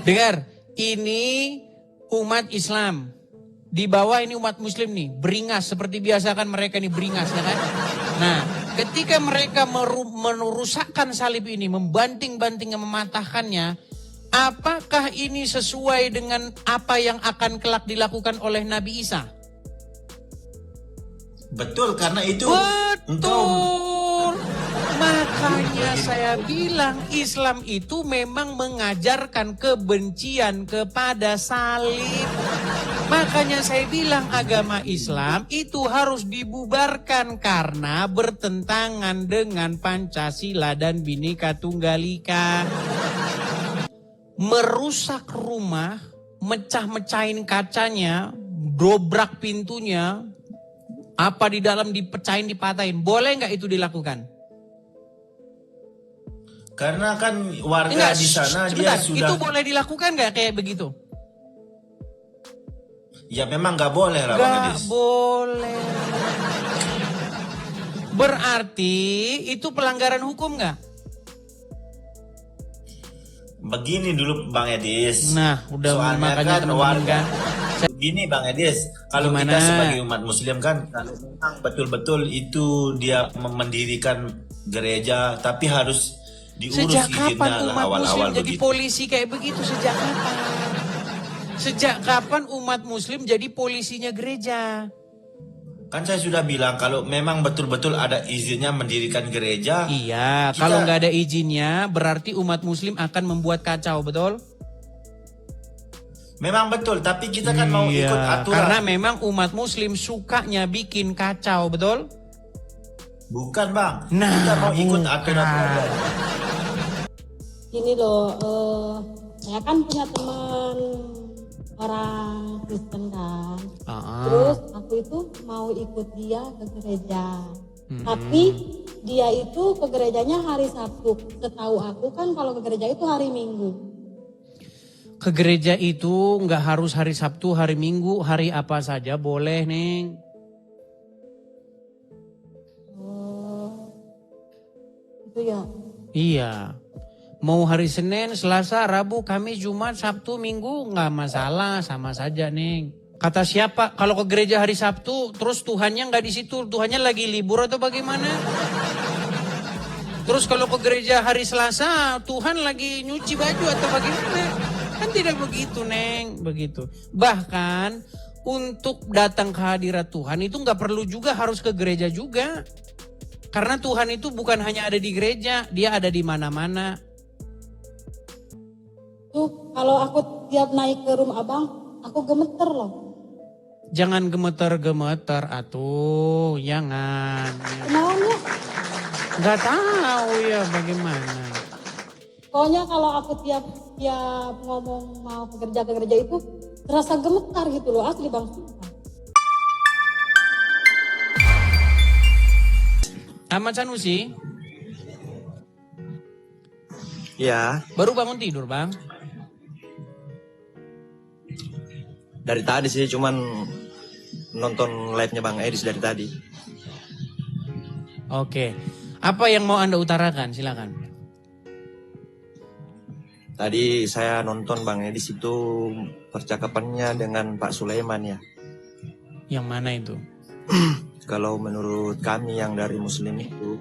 Dengar, ini umat Islam. Di bawah ini umat muslim nih, beringas. Seperti biasa kan mereka nih beringas, ya kan? Nah, ketika mereka merusakkan salib ini, membanting-banting, mematahkannya, apakah ini sesuai dengan apa yang akan kelak dilakukan oleh Nabi Isa? Betul, karena itu Betul. Makanya saya bilang Islam itu memang mengajarkan kebencian kepada salib. Makanya saya bilang agama Islam itu harus dibubarkan karena bertentangan dengan Pancasila dan Bhinneka Tunggal Ika. Merusak rumah, mecah-mecahin kacanya, dobrak pintunya, apa di dalam dipecahin, dipatahin. Boleh nggak itu dilakukan? karena kan warga di sana sebentar, dia sudah. itu boleh dilakukan nggak kayak begitu? Ya memang nggak boleh lah, Bang Nggak Edis. boleh. Berarti itu pelanggaran hukum nggak? Begini dulu Bang Edis. Nah, udah Soalnya makanya kan teman-teman warga. kan. Begini Bang Edis, kalau Gimana? kita sebagai umat muslim kan, kalau memang betul-betul itu dia mendirikan gereja, tapi harus diurus Sejak izinnya kapan lah umat muslim awal-awal jadi begitu. polisi kayak begitu? Sejak kapan? Sejak kapan umat muslim jadi polisinya gereja? Kan saya sudah bilang kalau memang betul-betul ada izinnya mendirikan gereja. Iya, kita- kalau nggak ada izinnya berarti umat muslim akan membuat kacau, betul? Memang betul, tapi kita kan mau ikut aturan. Karena memang umat muslim sukanya bikin kacau, betul? Bukan Bang, Nah, kita mau ikut bukan. aturan. Gini loh, saya kan punya teman orang Kristen kan. Terus aku itu mau ikut dia ke gereja. Tapi dia itu ke gerejanya hari Sabtu. Setahu aku kan kalau ke gereja itu hari Minggu. Ke gereja itu nggak harus hari Sabtu, hari Minggu, hari apa saja boleh, Neng. Itu ya. Iya. Mau hari Senin, Selasa, Rabu, Kamis, Jumat, Sabtu, Minggu nggak masalah, sama saja, Neng. Kata siapa? Kalau ke gereja hari Sabtu, terus Tuhannya nggak di situ, Tuhannya lagi libur atau bagaimana? Terus kalau ke gereja hari Selasa, Tuhan lagi nyuci baju atau bagaimana? Kan tidak begitu, Neng, begitu. Bahkan untuk datang ke hadirat Tuhan itu nggak perlu juga harus ke gereja juga. Karena Tuhan itu bukan hanya ada di gereja, dia ada di mana-mana. Tuh kalau aku tiap naik ke rumah abang, aku gemeter loh. Jangan gemeter-gemeter, atuh, jangan. Kenalnya? Nggak tahu ya bagaimana. Pokoknya kalau aku tiap ngomong mau ke gereja itu terasa gemetar gitu loh, asli bang. Ahmad Sanusi, Ya, baru bangun tidur, Bang. dari tadi sih cuman nonton live-nya Bang Edis dari tadi. Oke. Apa yang mau Anda utarakan? Silakan. Tadi saya nonton Bang Edis itu percakapannya dengan Pak Sulaiman ya. Yang mana itu? Kalau menurut kami yang dari Muslim itu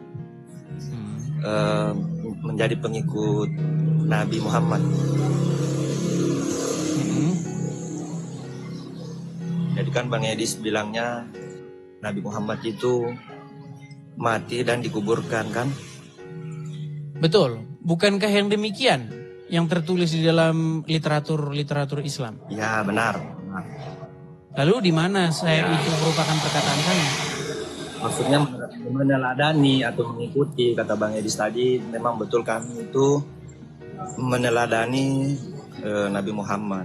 menjadi pengikut Nabi Muhammad. Jadi kan Bang Edis bilangnya Nabi Muhammad itu mati dan dikuburkan kan? Betul. Bukankah yang demikian yang tertulis di dalam literatur Islam? Ya benar. Lalu di mana saya itu merupakan perkataan saya? Maksudnya meneladani atau mengikuti kata Bang Edis tadi, memang betul kami itu meneladani Nabi Muhammad.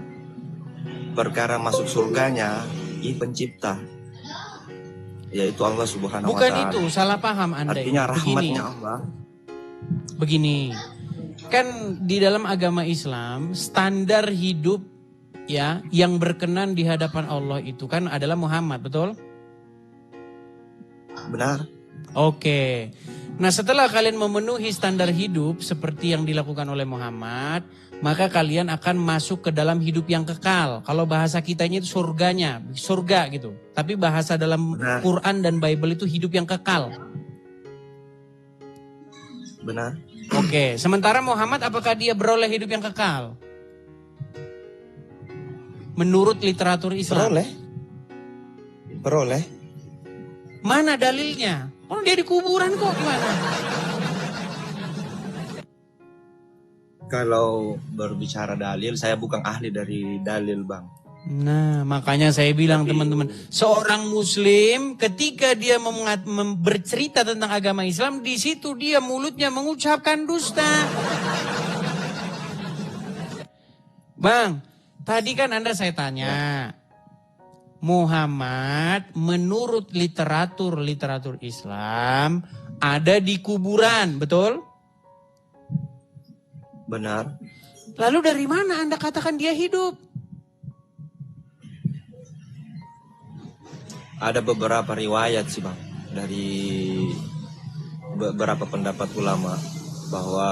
Perkara masuk surganya i pencipta, yaitu Allah Subhanahu Bukan wa Ta'ala. itu, salah paham Anda. Artinya Begini. rahmatnya Allah. Begini, kan di dalam agama Islam standar hidup ya yang berkenan di hadapan Allah itu kan adalah Muhammad, betul? Benar. Oke. Nah, setelah kalian memenuhi standar hidup seperti yang dilakukan oleh Muhammad, maka kalian akan masuk ke dalam hidup yang kekal. Kalau bahasa kitanya itu surga gitu. Tapi bahasa dalam Benar. Quran dan Bible itu hidup yang kekal. Benar. Oke, sementara Muhammad apakah dia beroleh hidup yang kekal? Menurut literatur Islam. Beroleh. Mana dalilnya? Oh, dia di kuburan kok, gimana? Kalau berbicara dalil, saya bukan ahli dari dalil, Bang. Nah, makanya saya bilang teman-teman, seorang muslim ketika dia bercerita tentang agama Islam, di situ dia mulutnya mengucapkan dusta. Bang, tadi kan saya tanya, Muhammad menurut literatur Islam ada di kuburan, betul? Benar. Lalu dari mana Anda katakan dia hidup? Ada beberapa riwayat sih, Bang, dari beberapa pendapat ulama bahwa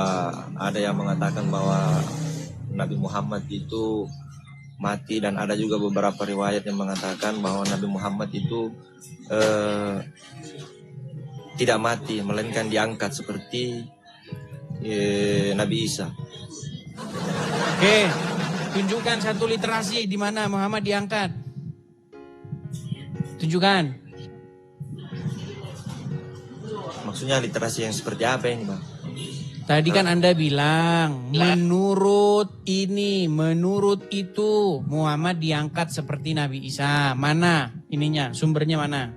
ada yang mengatakan bahwa Nabi Muhammad itu mati, dan ada juga beberapa riwayat yang mengatakan bahwa Nabi Muhammad itu tidak mati, melainkan diangkat seperti Nabi Isa. Oke, tunjukkan satu literasi di mana Muhammad diangkat. Tunjukkan. Maksudnya literasi yang seperti apa ini, Bang? Tadi kan Anda bilang, menurut itu Muhammad diangkat seperti Nabi Isa. Mana ininya, sumbernya mana?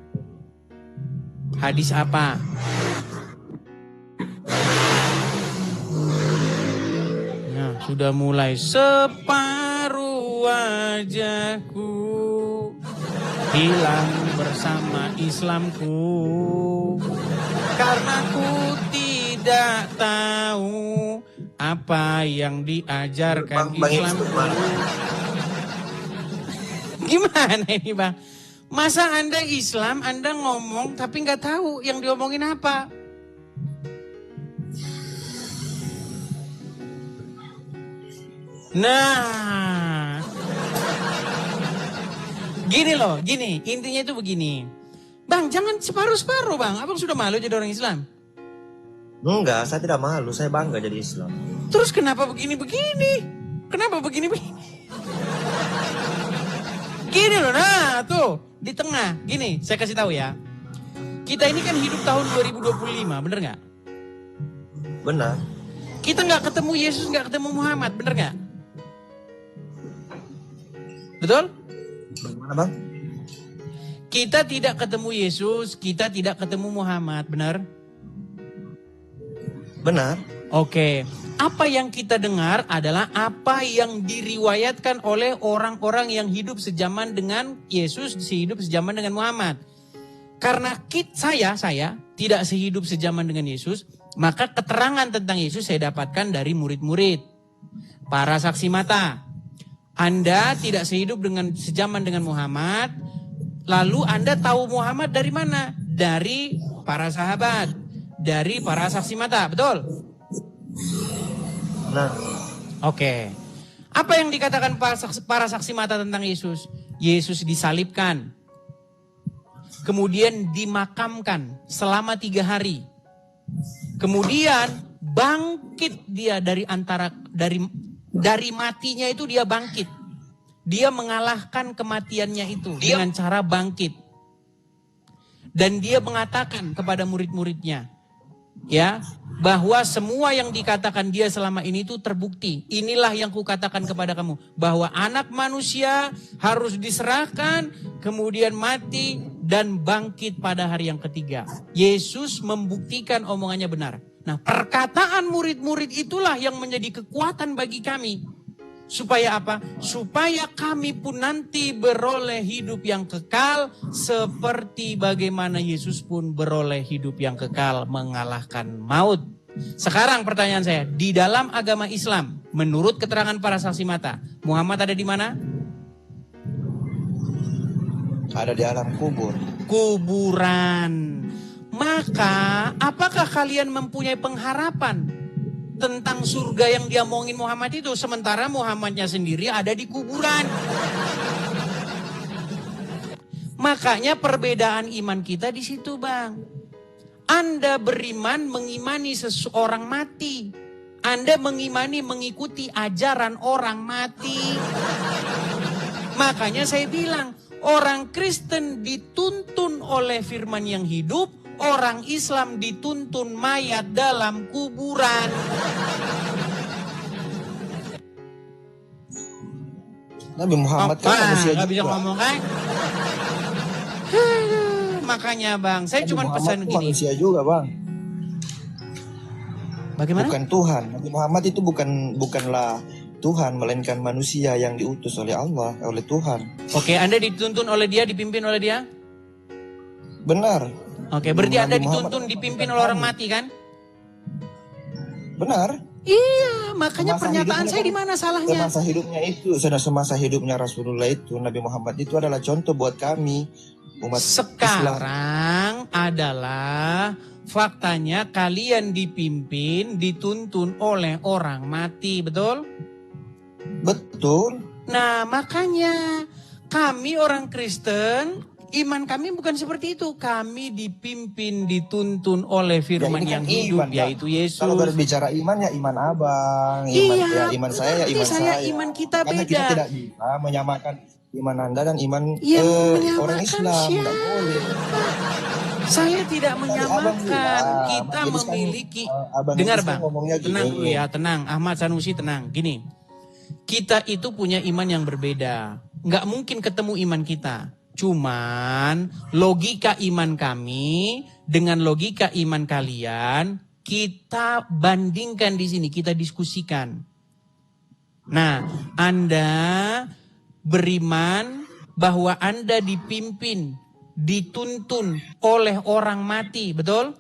Hadis apa? Nah, sudah mulai. Separuh wajahku hilang bersama Islamku, karena ku tidak tahu apa yang diajarkan Islam. Gimana ini, Bang? Masa Anda Islam, Anda ngomong tapi nggak tahu yang diomongin apa? Nah, gini, intinya itu begini. Bang, jangan separuh-separuh, Bang. Abang sudah malu jadi orang Islam? Enggak, saya tidak malu, saya bangga jadi Islam. Terus kenapa begini-begini? Kenapa begini-begini? Gini loh, nah tuh, di tengah. Gini, saya kasih tahu ya. Kita ini kan hidup tahun 2025, bener nggak? Benar. Kita nggak ketemu Yesus, nggak ketemu Muhammad, bener nggak? Betul? Bagaimana, Bang? Kita tidak ketemu Yesus, kita tidak ketemu Muhammad, benar? Benar. Oke, apa yang kita dengar adalah apa yang diriwayatkan oleh orang-orang yang hidup sejaman dengan Yesus, hidup sejaman dengan Muhammad. Karena saya tidak sehidup sejaman dengan Yesus, maka keterangan tentang Yesus saya dapatkan dari murid-murid, para saksi mata. Anda tidak sehidup sejaman dengan Muhammad, lalu Anda tahu Muhammad dari mana? Dari para sahabat, dari para saksi mata, betul? Nah, Oke. Apa yang dikatakan para saksi mata tentang Yesus? Yesus disalibkan, kemudian dimakamkan selama 3 hari. Kemudian bangkit dia dari matinya itu dia bangkit. Dia mengalahkan kematiannya itu dengan cara bangkit. Dan dia mengatakan kepada murid-muridnya, ya, bahwa semua yang dikatakan dia selama ini itu terbukti. Inilah yang kukatakan kepada kamu, bahwa anak manusia harus diserahkan, kemudian mati dan bangkit pada hari yang ketiga. Yesus membuktikan omongannya benar. Nah, perkataan murid-murid itulah yang menjadi kekuatan bagi kami. Supaya apa? Supaya kami pun nanti beroleh hidup yang kekal seperti bagaimana Yesus pun beroleh hidup yang kekal mengalahkan maut. Sekarang pertanyaan saya, di dalam agama Islam, menurut keterangan para saksi mata, Muhammad ada di mana? ada di alam kubur. Kuburan. Maka apakah kalian mempunyai pengharapan tentang surga yang dia omongin Muhammad itu. Sementara Muhammadnya sendiri ada di kuburan. Makanya perbedaan iman kita di situ, Bang. Anda beriman mengimani seseorang mati. Anda mengimani mengikuti ajaran orang mati. Makanya saya bilang, orang Kristen dituntun oleh firman yang hidup, orang Islam dituntun mayat dalam kuburan. Nabi Muhammad kan manusia nggak bisa juga. ngomong kan? Makanya Bang, saya Nabi cuma Muhammad pesan tuh gini. manusia juga, Bang. Bagaimana? Bukan Tuhan. Nabi Muhammad itu bukanlah Tuhan, melainkan manusia yang diutus oleh Allah, oleh Tuhan. Oke, Anda dituntun oleh dia, dipimpin oleh dia? Benar. Oke, berarti Anda Nabi Muhammad dituntun, dipimpin oleh orang mati kan? Benar. Iya, makanya Semasa pernyataan hidupnya saya kan, di mana salahnya? Semasa hidupnya itu, semasa hidupnya Rasulullah itu, Nabi Muhammad itu adalah contoh buat kami umat Islam. Sekarang adalah faktanya kalian dipimpin, dituntun oleh orang mati, betul? Betul. Nah, makanya kami orang Kristen, iman kami bukan seperti itu. Kami dipimpin, dituntun oleh firman ini kan yang hidup, iman, Pak. yaitu Yesus. Kalau berbicara iman ya iman abang, iman saya ya iman berarti saya. iman kita Karena beda. kita tidak bisa menyamakan iman Anda dan iman Ya, menyamakan orang Islam. siapa? Tidak boleh. Saya tidak Abang menyamakan. bilang, Kita jadi sekarang, memiliki. Abang Dengar itu Bang, ngomongnya gini. tenang dulu ya, tenang. Ahmad Sanusi tenang. Gini, kita itu punya iman yang berbeda. Nggak mungkin ketemu iman kita. Cuman logika iman kami dengan logika iman kalian, kita bandingkan di sini, kita diskusikan. Nah, Anda beriman bahwa Anda dipimpin, dituntun oleh orang mati, betul?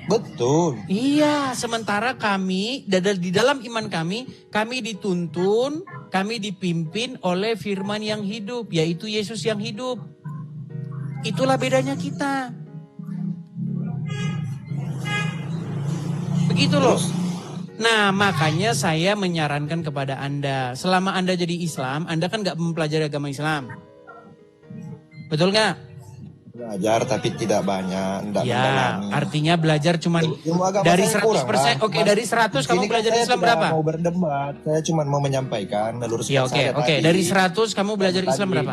Betul. Iya, sementara kami di dalam iman kami dituntun, kami dipimpin oleh firman yang hidup, yaitu Yesus yang hidup. Itulah bedanya kita. Begitu loh. Nah, makanya saya menyarankan kepada Anda, selama Anda jadi Islam, Anda kan nggak mempelajari agama Islam. Betul nggak? Belajar tapi tidak banyak, tidak Ya, mendalami. artinya belajar cuma Ilmu agama dari saya kurang, 100%. Bang. Oke, dari 100 kamu Ini kan belajar saya Islam tidak berapa? mau berdebat, saya cuma mau menyampaikan, meluruskan Ya, oke, saya oke. tadi. Dari 100 kamu belajar Islam Tadi berapa?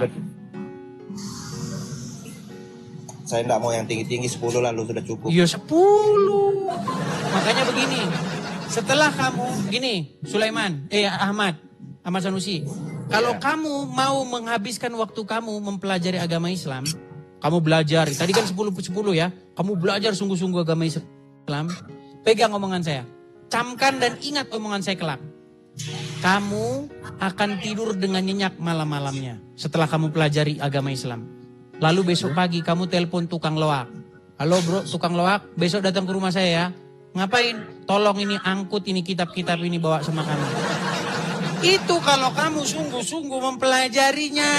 Saya tidak mau yang tinggi-tinggi, 10 lalu sudah cukup. Ya 10. Makanya begini. Setelah kamu, gini, Ahmad Sanusi. Kalau kamu mau menghabiskan waktu kamu mempelajari agama Islam, kamu belajar, tadi kan 10 ya. Kamu belajar sungguh-sungguh agama Islam, pegang omongan saya. Camkan dan ingat omongan saya kelak. Kamu akan tidur dengan nyenyak malam-malamnya setelah kamu pelajari agama Islam. Lalu besok pagi kamu telepon tukang loak. Halo bro, tukang loak, besok datang ke rumah saya ya. Ngapain? Tolong ini angkut ini kitab-kitab ini bawa sama kamu. Itu kalau kamu sungguh-sungguh mempelajarinya.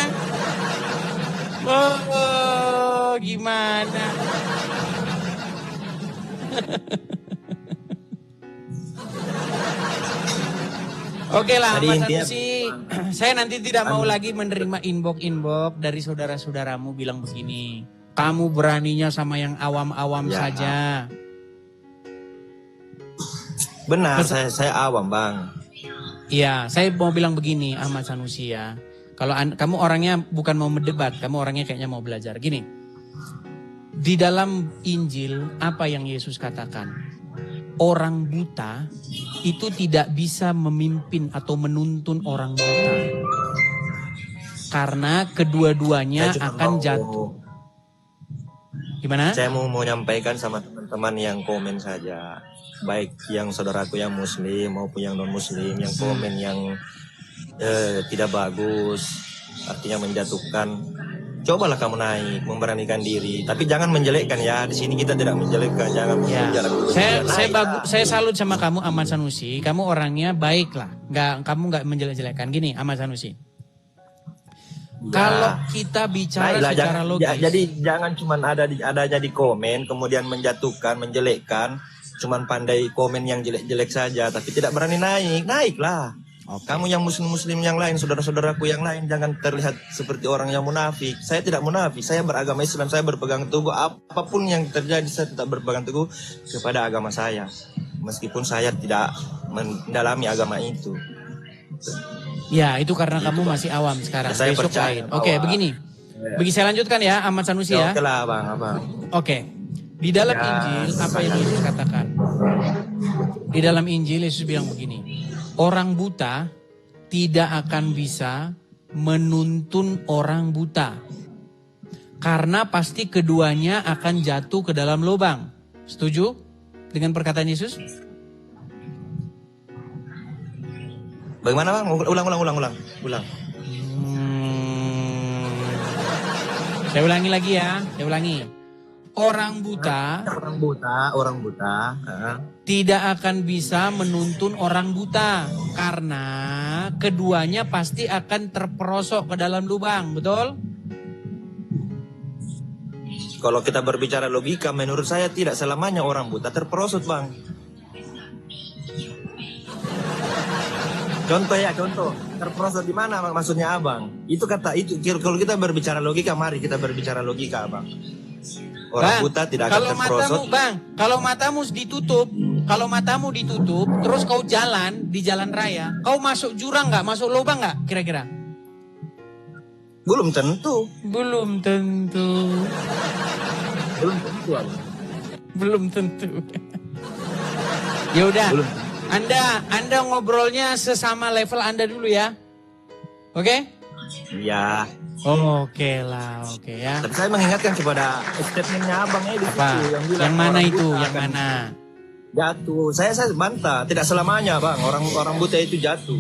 Oh, gimana? Oke lah, Tadi Mas intinya- Sanusi. Saya nanti tidak mau lagi menerima inbox dari saudara-saudaramu bilang begini. Kamu beraninya sama yang awam-awam Ya. saja. Benar, saya awam Bang. Iya, saya mau bilang begini, Ahmad Sanusi ya. Kalau kamu orangnya bukan mau mendebat, kamu orangnya kayaknya mau belajar. Gini, di dalam Injil apa yang Yesus katakan? Orang buta itu tidak bisa memimpin atau menuntun orang buta. Karena kedua-duanya Saya cuma akan mau- jatuh. Gimana? Saya mau menyampaikan sama teman-teman yang komen saja. Baik yang saudaraku yang muslim maupun yang non muslim yang komen yang tidak bagus, artinya menjatuhkan. Cobalah kamu naik, memberanikan diri, tapi jangan menjelekkan ya. Di sini kita tidak menjelekkan, jangan Ya, menjelekkan. saya salut sama kamu Ahmad Sanusi. Kamu orangnya baik lah, kamu nggak menjelek-jelekan. Gini Ahmad Sanusi, kalau kita bicara Baiklah, secara logis, jadi jangan cuma ada di komen kemudian menjatuhkan, menjelekkan. cuman pandai komen yang jelek-jelek saja, tapi tidak berani naiklah. Kamu yang muslim-muslim yang lain, saudara-saudaraku yang lain, jangan terlihat seperti orang yang munafik. Saya tidak munafik, saya beragama Islam, saya berpegang teguh. Apapun yang terjadi, saya tetap berpegang teguh kepada agama saya. Meskipun saya tidak mendalami agama itu. Ya, itu karena kamu masih awam sekarang. Saya Besok percaya lain. Oke, begini. Bagi saya lanjutkan ya, Ahmad Sanusi ya. Oke lah, Abang. Oke. Di dalam Ya, Injil, apa yang Yesus katakan? Di dalam Injil, Yesus bilang begini. Orang buta tidak akan bisa menuntun orang buta. Karena pasti keduanya akan jatuh ke dalam lubang. Setuju dengan perkataan Yesus? Bagaimana Bang? Ulang. Saya ulangi lagi ya, saya ulangi. Orang buta tidak akan bisa menuntun orang buta karena keduanya pasti akan terperosok ke dalam lubang, betul? Kalau kita berbicara logika, menurut saya tidak selamanya orang buta terperosok, Bang. Contoh. Terperosok di mana maksudnya Abang? Itu kalau kita berbicara logika, mari kita berbicara logika, Abang. Orang buta tidak akan terperosok. Kalau matamu ditutup, terus kau jalan di jalan raya, kau masuk jurang nggak, masuk lubang nggak, kira-kira? Belum tentu. Belum tentu. Ya udah, Anda ngobrolnya sesama level Anda dulu ya, oke? Iya. Oke lah, oke ya. Tapi saya mengingatkan kepada statementnya Abang di situ yang bilang yang mana orang itu? buta Yang akan mana? jatuh. Saya bantah, tidak selamanya Bang orang buta itu jatuh.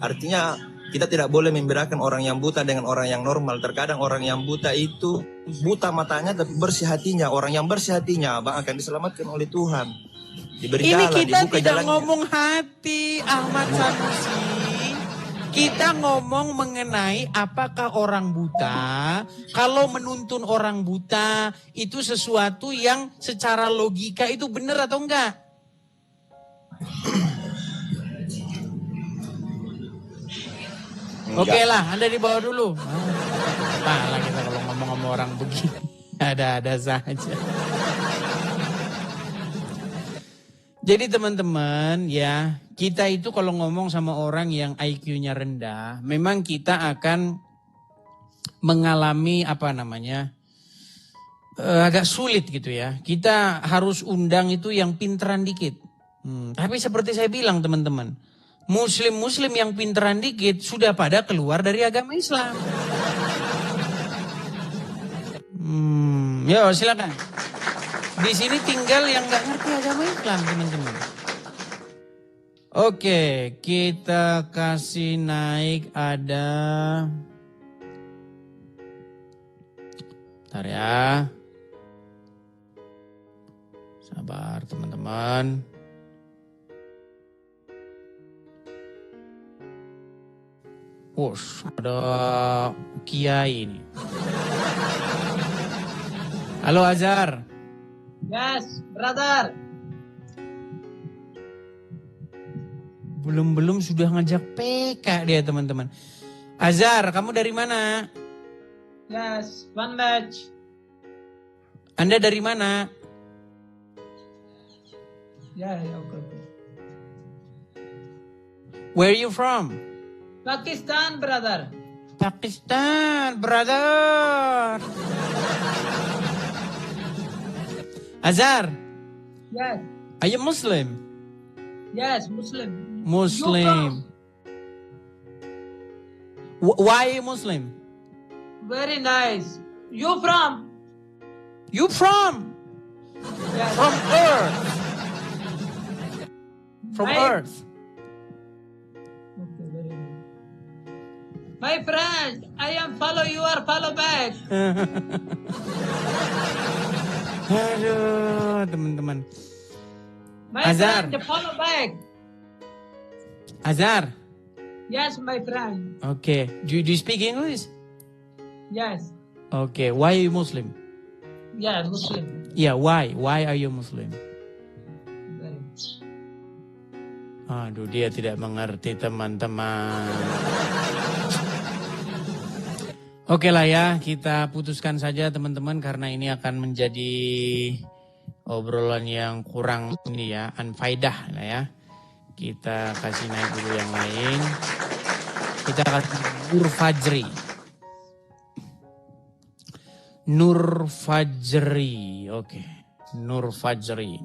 Artinya kita tidak boleh membedakan orang yang buta dengan orang yang normal. Terkadang orang yang buta itu buta matanya tapi bersih hatinya. Orang yang bersih hatinya Bang akan diselamatkan oleh Tuhan. Diberi Ini jalan, kita dibuka tidak jalannya. ngomong hati, Ahmad Sanusi. Kita ngomong mengenai apakah orang buta, kalau menuntun orang buta itu sesuatu yang secara logika itu benar atau enggak? Oke lah, Anda dibawa dulu. Apalah kita kalau ngomong sama orang begini, ada-ada saja. Jadi teman-teman ya, kita itu kalau ngomong sama orang yang IQ-nya rendah, memang kita akan mengalami agak sulit gitu ya. Kita harus undang itu yang pinteran dikit. Tapi seperti saya bilang teman-teman, Muslim-Muslim yang pinteran dikit sudah pada keluar dari agama Islam. Yo silakan. Di sini tinggal yang nggak ngerti agama Islam, teman-teman. Oke, kita kasih naik ada. Bentar ya. Sabar, teman-teman. Wush, ada Kiai ini. Halo Azhar. Yes, brother. Belum sudah ngajak PK dia teman-teman. Azhar, kamu dari mana? Yes, one match. Anda dari mana? Yeah, okay. Where are you from? Pakistan, brother. Pakistan, brother. Azhar, Yes, are you Muslim? yes, Muslim. Muslim. Why are you Muslim? Very nice. You from? You from? Yes. From Earth. From Right. Earth. Okay, very good. My friend, I am follow you or follow back. Aduh, teman-teman. My Azhar. friend, follow back. Azhar. Yes, my friend. Okay. Do you speak English? Yes. Okay. Why are you Muslim? Yeah, Muslim. Yeah, why? Why are you Muslim? Aduh, dia tidak mengerti teman-teman. Oke lah ya, kita putuskan saja teman-teman karena ini akan menjadi obrolan yang kurang ini ya, unfaedah lah ya. Kita kasih naik dulu yang lain. Kita kasih Nur Fajri. Nur Fajri, oke. Nur Fajri.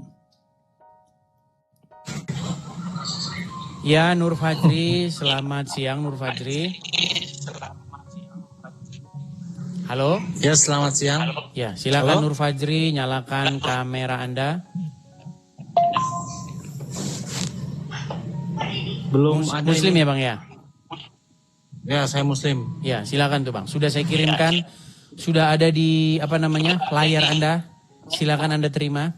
Ya, Nur Fajri, selamat siang Nur Fajri. Halo? Ya, selamat siang. Ya, silakan Halo? Nur Fajri, nyalakan kamera Anda. Belum ada Muslim ini. ya Bang ya? Ya, saya Muslim. Ya, silakan tuh Bang. Sudah saya kirimkan, sudah ada di layar Anda. Silakan Anda terima.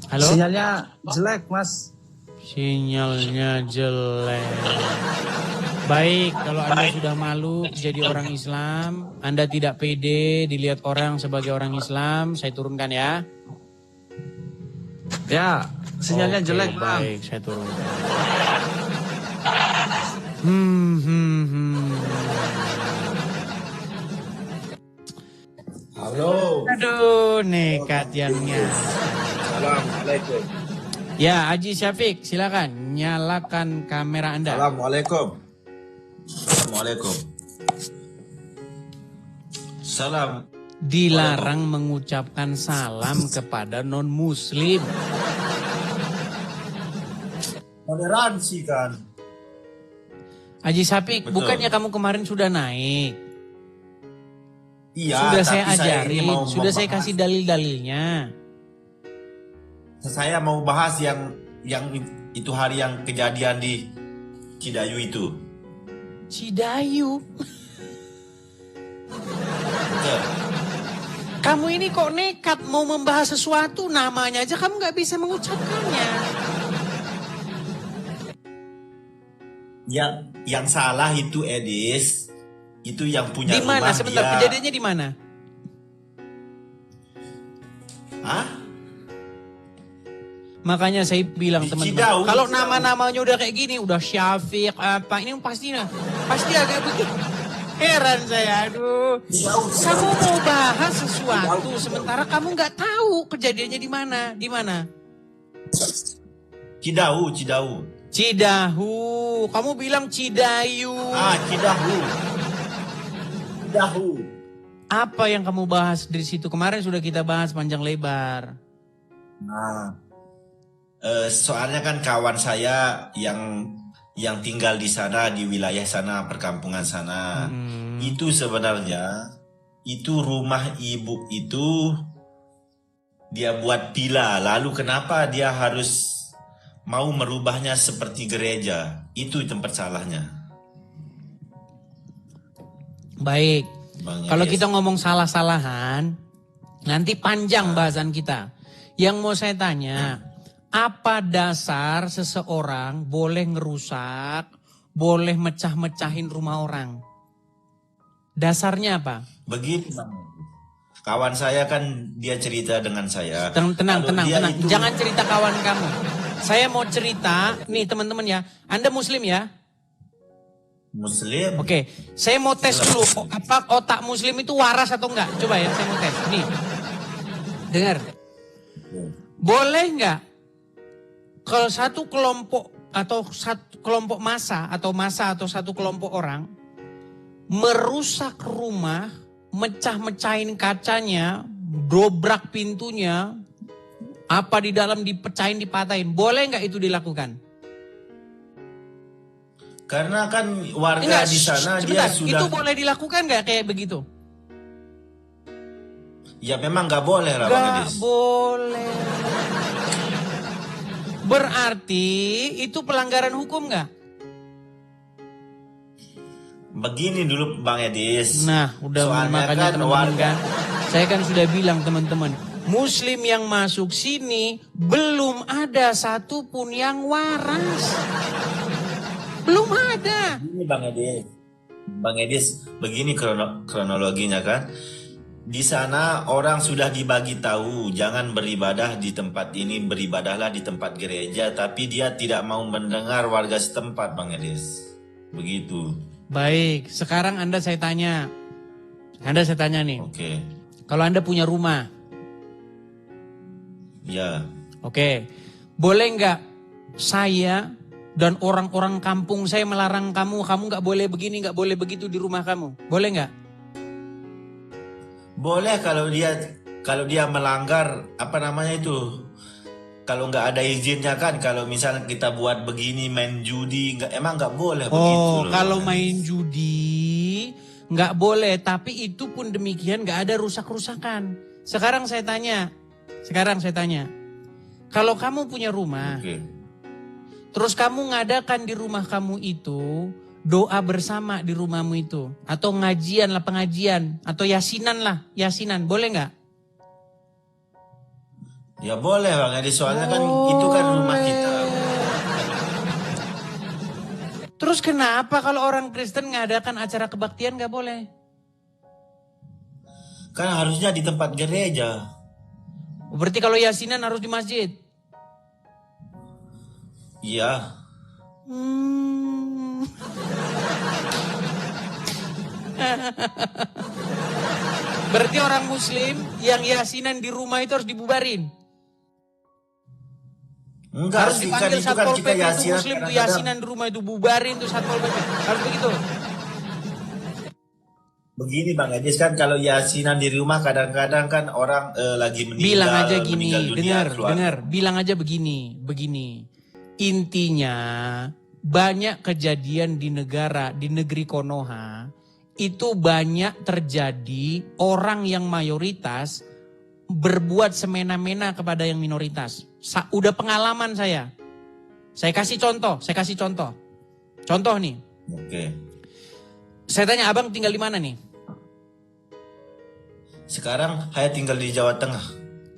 Halo? Sinyalnya jelek, Mas. Sinyalnya jelek. Baik, kalau Anda sudah malu jadi orang Islam, Anda tidak pede dilihat orang sebagai orang Islam, saya turunkan ya. Ya, sinyalnya Oke, jelek, Bang. baik, saya turunkan. Halo. Aduh, nekat yangnya. Assalamualaikum. Ya, Haji Syafiq, silakan nyalakan kamera Anda. Assalamualaikum. Assalamualaikum. Salam. Dilarang mengucapkan salam kepada non-muslim. Toleransi kan. Haji Syafiq, Betul. bukannya kamu kemarin sudah naik? Iya, Sudah tapi saya ini ajarin, mau sudah saya membahas- kasih dalil-dalilnya. Saya mau bahas yang itu hari yang kejadian di Cidayu itu. Cidayu. Betul. Kamu ini kok nekat mau membahas sesuatu, namanya aja kamu nggak bisa mengucapkannya. Yang salah itu Edis, itu yang punya Di mana? rumah Sebentar, dia. kejadiannya di mana? Hah? Makanya saya bilang Di teman-teman, Cidahu, kalau Cidahu. nama-namanya udah kayak gini, udah Syafiq apa, ini pasti agak begitu. Heran saya, aduh. Kamu mau bahas sesuatu, sementara kamu nggak tahu kejadiannya di mana, di mana? Cidahu. Cidahu, kamu bilang Cidayu. Cidahu. Apa yang kamu bahas dari situ? Kemarin sudah kita bahas panjang lebar. Nah, soalnya kan kawan saya yang tinggal di sana, di wilayah sana, perkampungan sana, itu sebenarnya itu rumah ibu itu dia buat villa. Lalu kenapa dia harus mau merubahnya seperti gereja? Itu tempat salahnya. Baik, Bang kalau Yayes. kita ngomong salah-salahan, nanti panjang bahasan kita. Yang mau saya tanya, apa dasar seseorang boleh ngerusak, boleh mecah-mecahin rumah orang? Dasarnya apa? Begini, Bang. Kawan saya kan dia cerita dengan saya. Tenang. Kalau dia itu- Jangan cerita kawan kamu. Saya mau cerita, nih teman-teman ya. Anda Muslim ya? Muslim. Oke, saya mau tes dulu. Apa otak Muslim itu waras atau enggak? Coba ya, saya mau tes. Nih, dengar. Boleh nggak kalau satu kelompok atau satu kelompok massa atau satu kelompok orang merusak rumah, mecah-mecahin kacanya, dobrak pintunya, apa di dalam dipecahin, dipatahin, boleh nggak itu dilakukan? Karena kan warga Enggak, di sana sebentar, dia sudah. itu boleh dilakukan nggak kayak begitu? Ya memang nggak boleh lah Bang Nggak Edis. boleh. Berarti itu pelanggaran hukum nggak? Begini dulu Bang Edis. Nah, udah Soalnya makanya kan teman-teman warga- kan. Saya kan sudah bilang teman-teman, Muslim yang masuk sini belum ada satupun yang waras. Belum ada. Begini Bang Edis. Bang Edis, begini kronologinya kan. Di sana orang sudah dibagi tahu, jangan beribadah di tempat ini, beribadahlah di tempat gereja. Tapi dia tidak mau mendengar warga setempat, Bang Edis. Begitu. Baik, sekarang Anda saya tanya. Anda saya tanya nih. Oke. Kalau Anda punya rumah, Ya. oke, boleh nggak saya dan orang-orang kampung saya melarang kamu nggak boleh begini, nggak boleh begitu di rumah kamu? Boleh nggak? Boleh kalau dia melanggar apa namanya itu. Kalau nggak ada izinnya kan, kalau misalnya kita buat begini main judi, emang nggak boleh begitu Oh, loh. kalau main judi nggak boleh, tapi itu pun demikian nggak ada rusak-rusakan. Sekarang saya tanya, kalau kamu punya rumah, Oke. terus kamu ngadakan di rumah kamu itu doa bersama di rumahmu itu, atau pengajian, atau yasinan, boleh nggak? Ya boleh Bang Edi, soalnya kan itu kan rumah kita. Terus kenapa kalau orang Kristen ngadakan acara kebaktian nggak boleh? Kan harusnya di tempat gereja. Berarti kalau yasinan harus di masjid? Iya. Berarti orang muslim yang yasinan di rumah itu harus dibubarin? Enggak Harus sih, kan dipanggil itu kan Satpol kita PP itu yasinan muslim tuh kadang-kadang. yasinan di rumah itu bubarin tuh Satpol PP. Harus begitu? Begini Bang Edis, kan kalau yasinan di rumah kadang-kadang kan orang lagi meninggal, Bilang aja meninggal gini, dunia, keluarga. dengar, bilang aja begini. Intinya banyak kejadian di negeri Konoha itu banyak terjadi orang yang mayoritas berbuat semena-mena kepada yang minoritas. Udah pengalaman saya. Saya kasih contoh. Contoh nih. Oke. Saya tanya abang tinggal di mana nih? Sekarang saya tinggal di Jawa Tengah.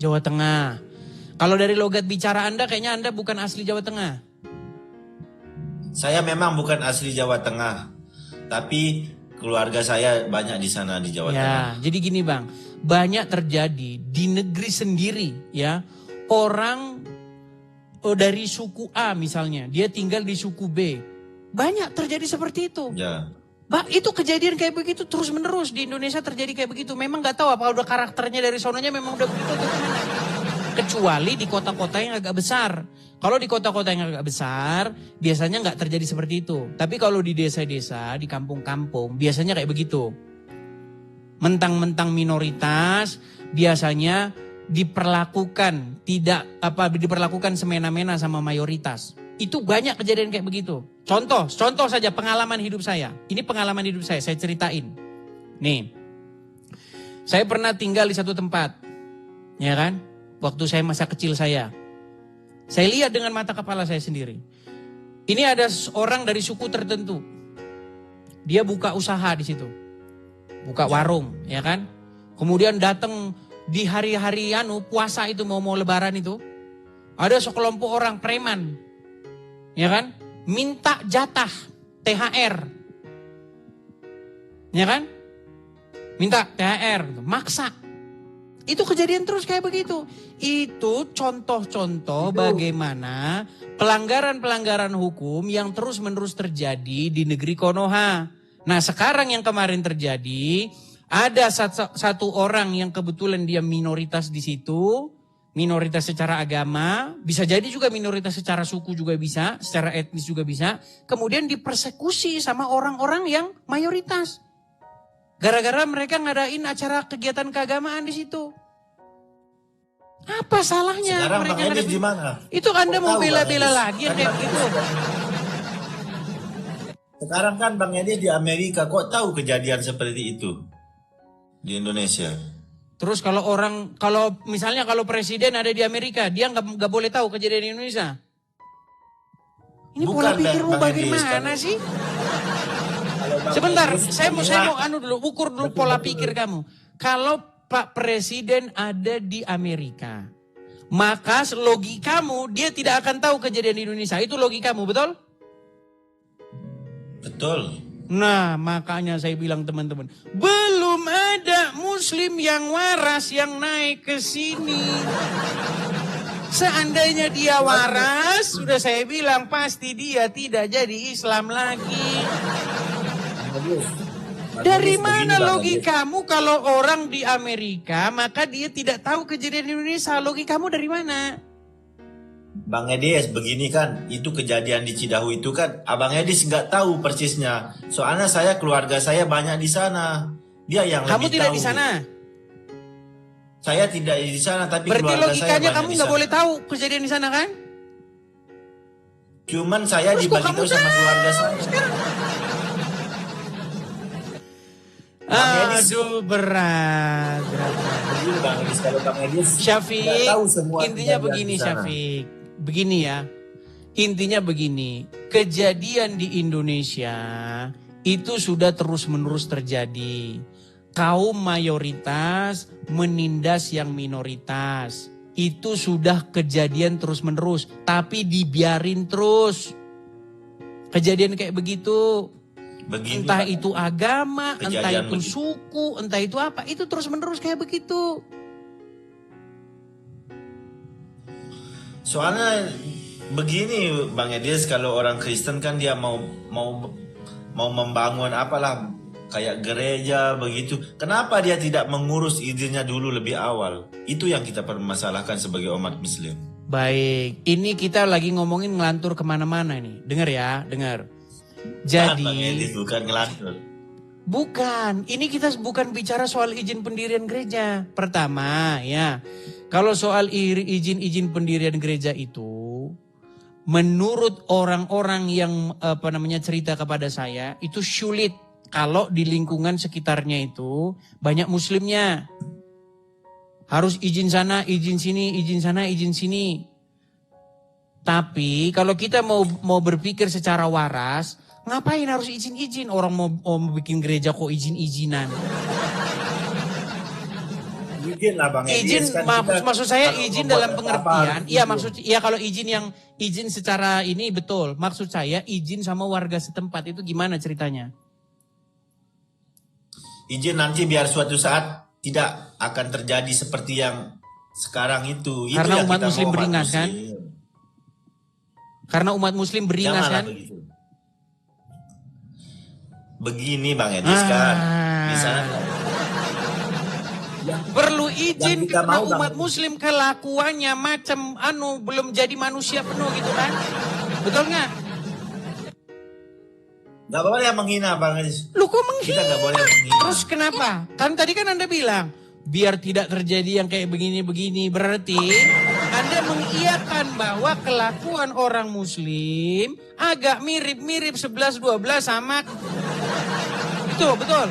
Jawa Tengah. Kalau dari logat bicara Anda kayaknya Anda bukan asli Jawa Tengah. Saya memang bukan asli Jawa Tengah, tapi keluarga saya banyak di sana di Jawa Tengah. Ya, jadi gini Bang, banyak terjadi di negeri sendiri ya. Orang dari suku A misalnya, dia tinggal di suku B. Banyak terjadi seperti itu. Ya. Itu kejadian kayak begitu terus menerus di Indonesia terjadi kayak begitu. Memang nggak tahu apa udah karakternya dari sononya memang udah begitu atau gimana. Kecuali di kota-kota yang agak besar. Kalau di kota-kota yang agak besar biasanya nggak terjadi seperti itu. Tapi kalau di desa-desa, di kampung-kampung biasanya kayak begitu. Mentang-mentang minoritas biasanya diperlakukan diperlakukan semena-mena sama mayoritas. Itu banyak kejadian kayak begitu. Contoh saja pengalaman hidup saya. Ini pengalaman hidup saya ceritain. Nih, saya pernah tinggal di satu tempat, ya kan? Waktu saya masa kecil saya lihat dengan mata kepala saya sendiri. Ini ada orang dari suku tertentu, dia buka usaha di situ, buka warung, ya kan? Kemudian datang di hari-hari puasa itu mau lebaran itu, ada sekelompok orang preman. Ya kan? Minta jatah THR. Ya kan? Minta THR, maksa. Itu kejadian terus kayak begitu. Itu contoh-contoh bagaimana pelanggaran-pelanggaran hukum yang terus-menerus terjadi di negeri Konoha. Nah, sekarang yang kemarin terjadi, ada satu orang yang kebetulan dia minoritas di situ. Minoritas secara agama, bisa jadi juga minoritas secara suku juga bisa, secara etnis juga bisa. Kemudian dipersekusi sama orang-orang yang mayoritas. Gara-gara mereka ngadain acara kegiatan keagamaan di situ. Apa salahnya? Sekarang mereka Bang Edis di mana? Itu Anda Kok mau tahu, bela-bela Bang Edis? lagi yang kayak begitu. Sekarang kan Bang Edis di Amerika, kok tahu kejadian seperti itu di Indonesia? Terus kalau misalnya kalau presiden ada di Amerika, dia nggak boleh tahu kejadian di Indonesia. Ini Bukan, pola pikir Bang Edis, bagaimana kalau- sih? Kalau Bang Sebentar, Edis saya mau inilah- ukur dulu pola pikir kamu. Kalau Pak Presiden ada di Amerika, maka logikamu dia tidak akan tahu kejadian di Indonesia. Itu logikamu, betul? Betul. Nah, makanya saya bilang teman-teman, belum ada muslim yang waras yang naik ke sini. Seandainya dia waras, sudah saya bilang pasti dia tidak jadi Islam lagi. Dari mana logikamu kalau orang di Amerika maka dia tidak tahu kejadian di Indonesia? Logikamu dari mana? Bang Edis, begini kan, itu kejadian di Cidahu itu kan, Abang Edis nggak tahu persisnya. Soalnya keluarga saya banyak di sana. Dia yang Kamu lebih tidak tahu. di sana? Saya tidak di sana, tapi Berarti keluarga saya logikanya banyak kamu di nggak sana. boleh tahu kejadian di sana kan? Cuman saya Terus kok dibagi kamu tahu sama tahu keluarga saya. Bang Edis, Aduh berat. begini Bang Edis, kalau Bang Edis Syafiq, nggak tahu semua intinya kejadian begini di sana. Syafiq. Begini ya. Intinya begini, kejadian di Indonesia itu sudah terus-menerus terjadi. Kaum mayoritas menindas yang minoritas. Itu sudah kejadian terus-menerus, tapi dibiarin terus. Kejadian kayak begitu. Begini, Entah Bang. itu agama, entah Kejadian itu begitu. suku, entah itu apa. Itu terus-menerus kayak begitu. Soalnya begini Bang Edis, kalau orang Kristen kan dia mau membangun apalah kayak gereja begitu. Kenapa dia tidak mengurus izinnya dulu lebih awal? Itu yang kita permasalahkan sebagai umat Muslim. Baik, ini kita lagi ngomongin ngelantur kemana-mana ini. Dengar ya, dengar. Bang Edis Jadi, bukan ngelantur. bukan. Ini kita bukan bicara soal izin pendirian gereja. Pertama ya, kalau soal izin pendirian gereja itu, menurut orang-orang yang cerita kepada saya, itu sulit kalau di lingkungan sekitarnya itu banyak muslimnya. Harus izin sana, izin sini, izin sana, izin sini. Tapi kalau kita mau berpikir secara waras, ngapain harus izin-izin? Orang mau bikin gereja kok izin-izinan. Izin lah Bang Izin Edis kan maksud saya kalau izin membuat dalam apa-apa pengertian. harus Iya izin. maksud ya kalau izin secara ini betul. Maksud saya izin sama warga setempat itu gimana ceritanya? Izin nanti biar suatu saat tidak akan terjadi seperti yang sekarang itu. Itu Karena yang umat kita Muslim mau, umat beringas, kan? Muslim. Karena umat muslim beringas Janganlah kan? begitu. Begini Bang Edis kan, di sana Perlu izin kita karena mau, Bang. umat muslim kelakuannya macam belum jadi manusia penuh gitu kan? Betul nggak? nggak boleh menghina Bang Edis. Lu kok Kita menghina? nggak boleh menghina. Terus kenapa? Kan tadi kan Anda bilang biar tidak terjadi yang kayak begini-begini. Berarti Anda mengiyakan bahwa kelakuan orang muslim agak mirip-mirip 11-12 sama. Betul.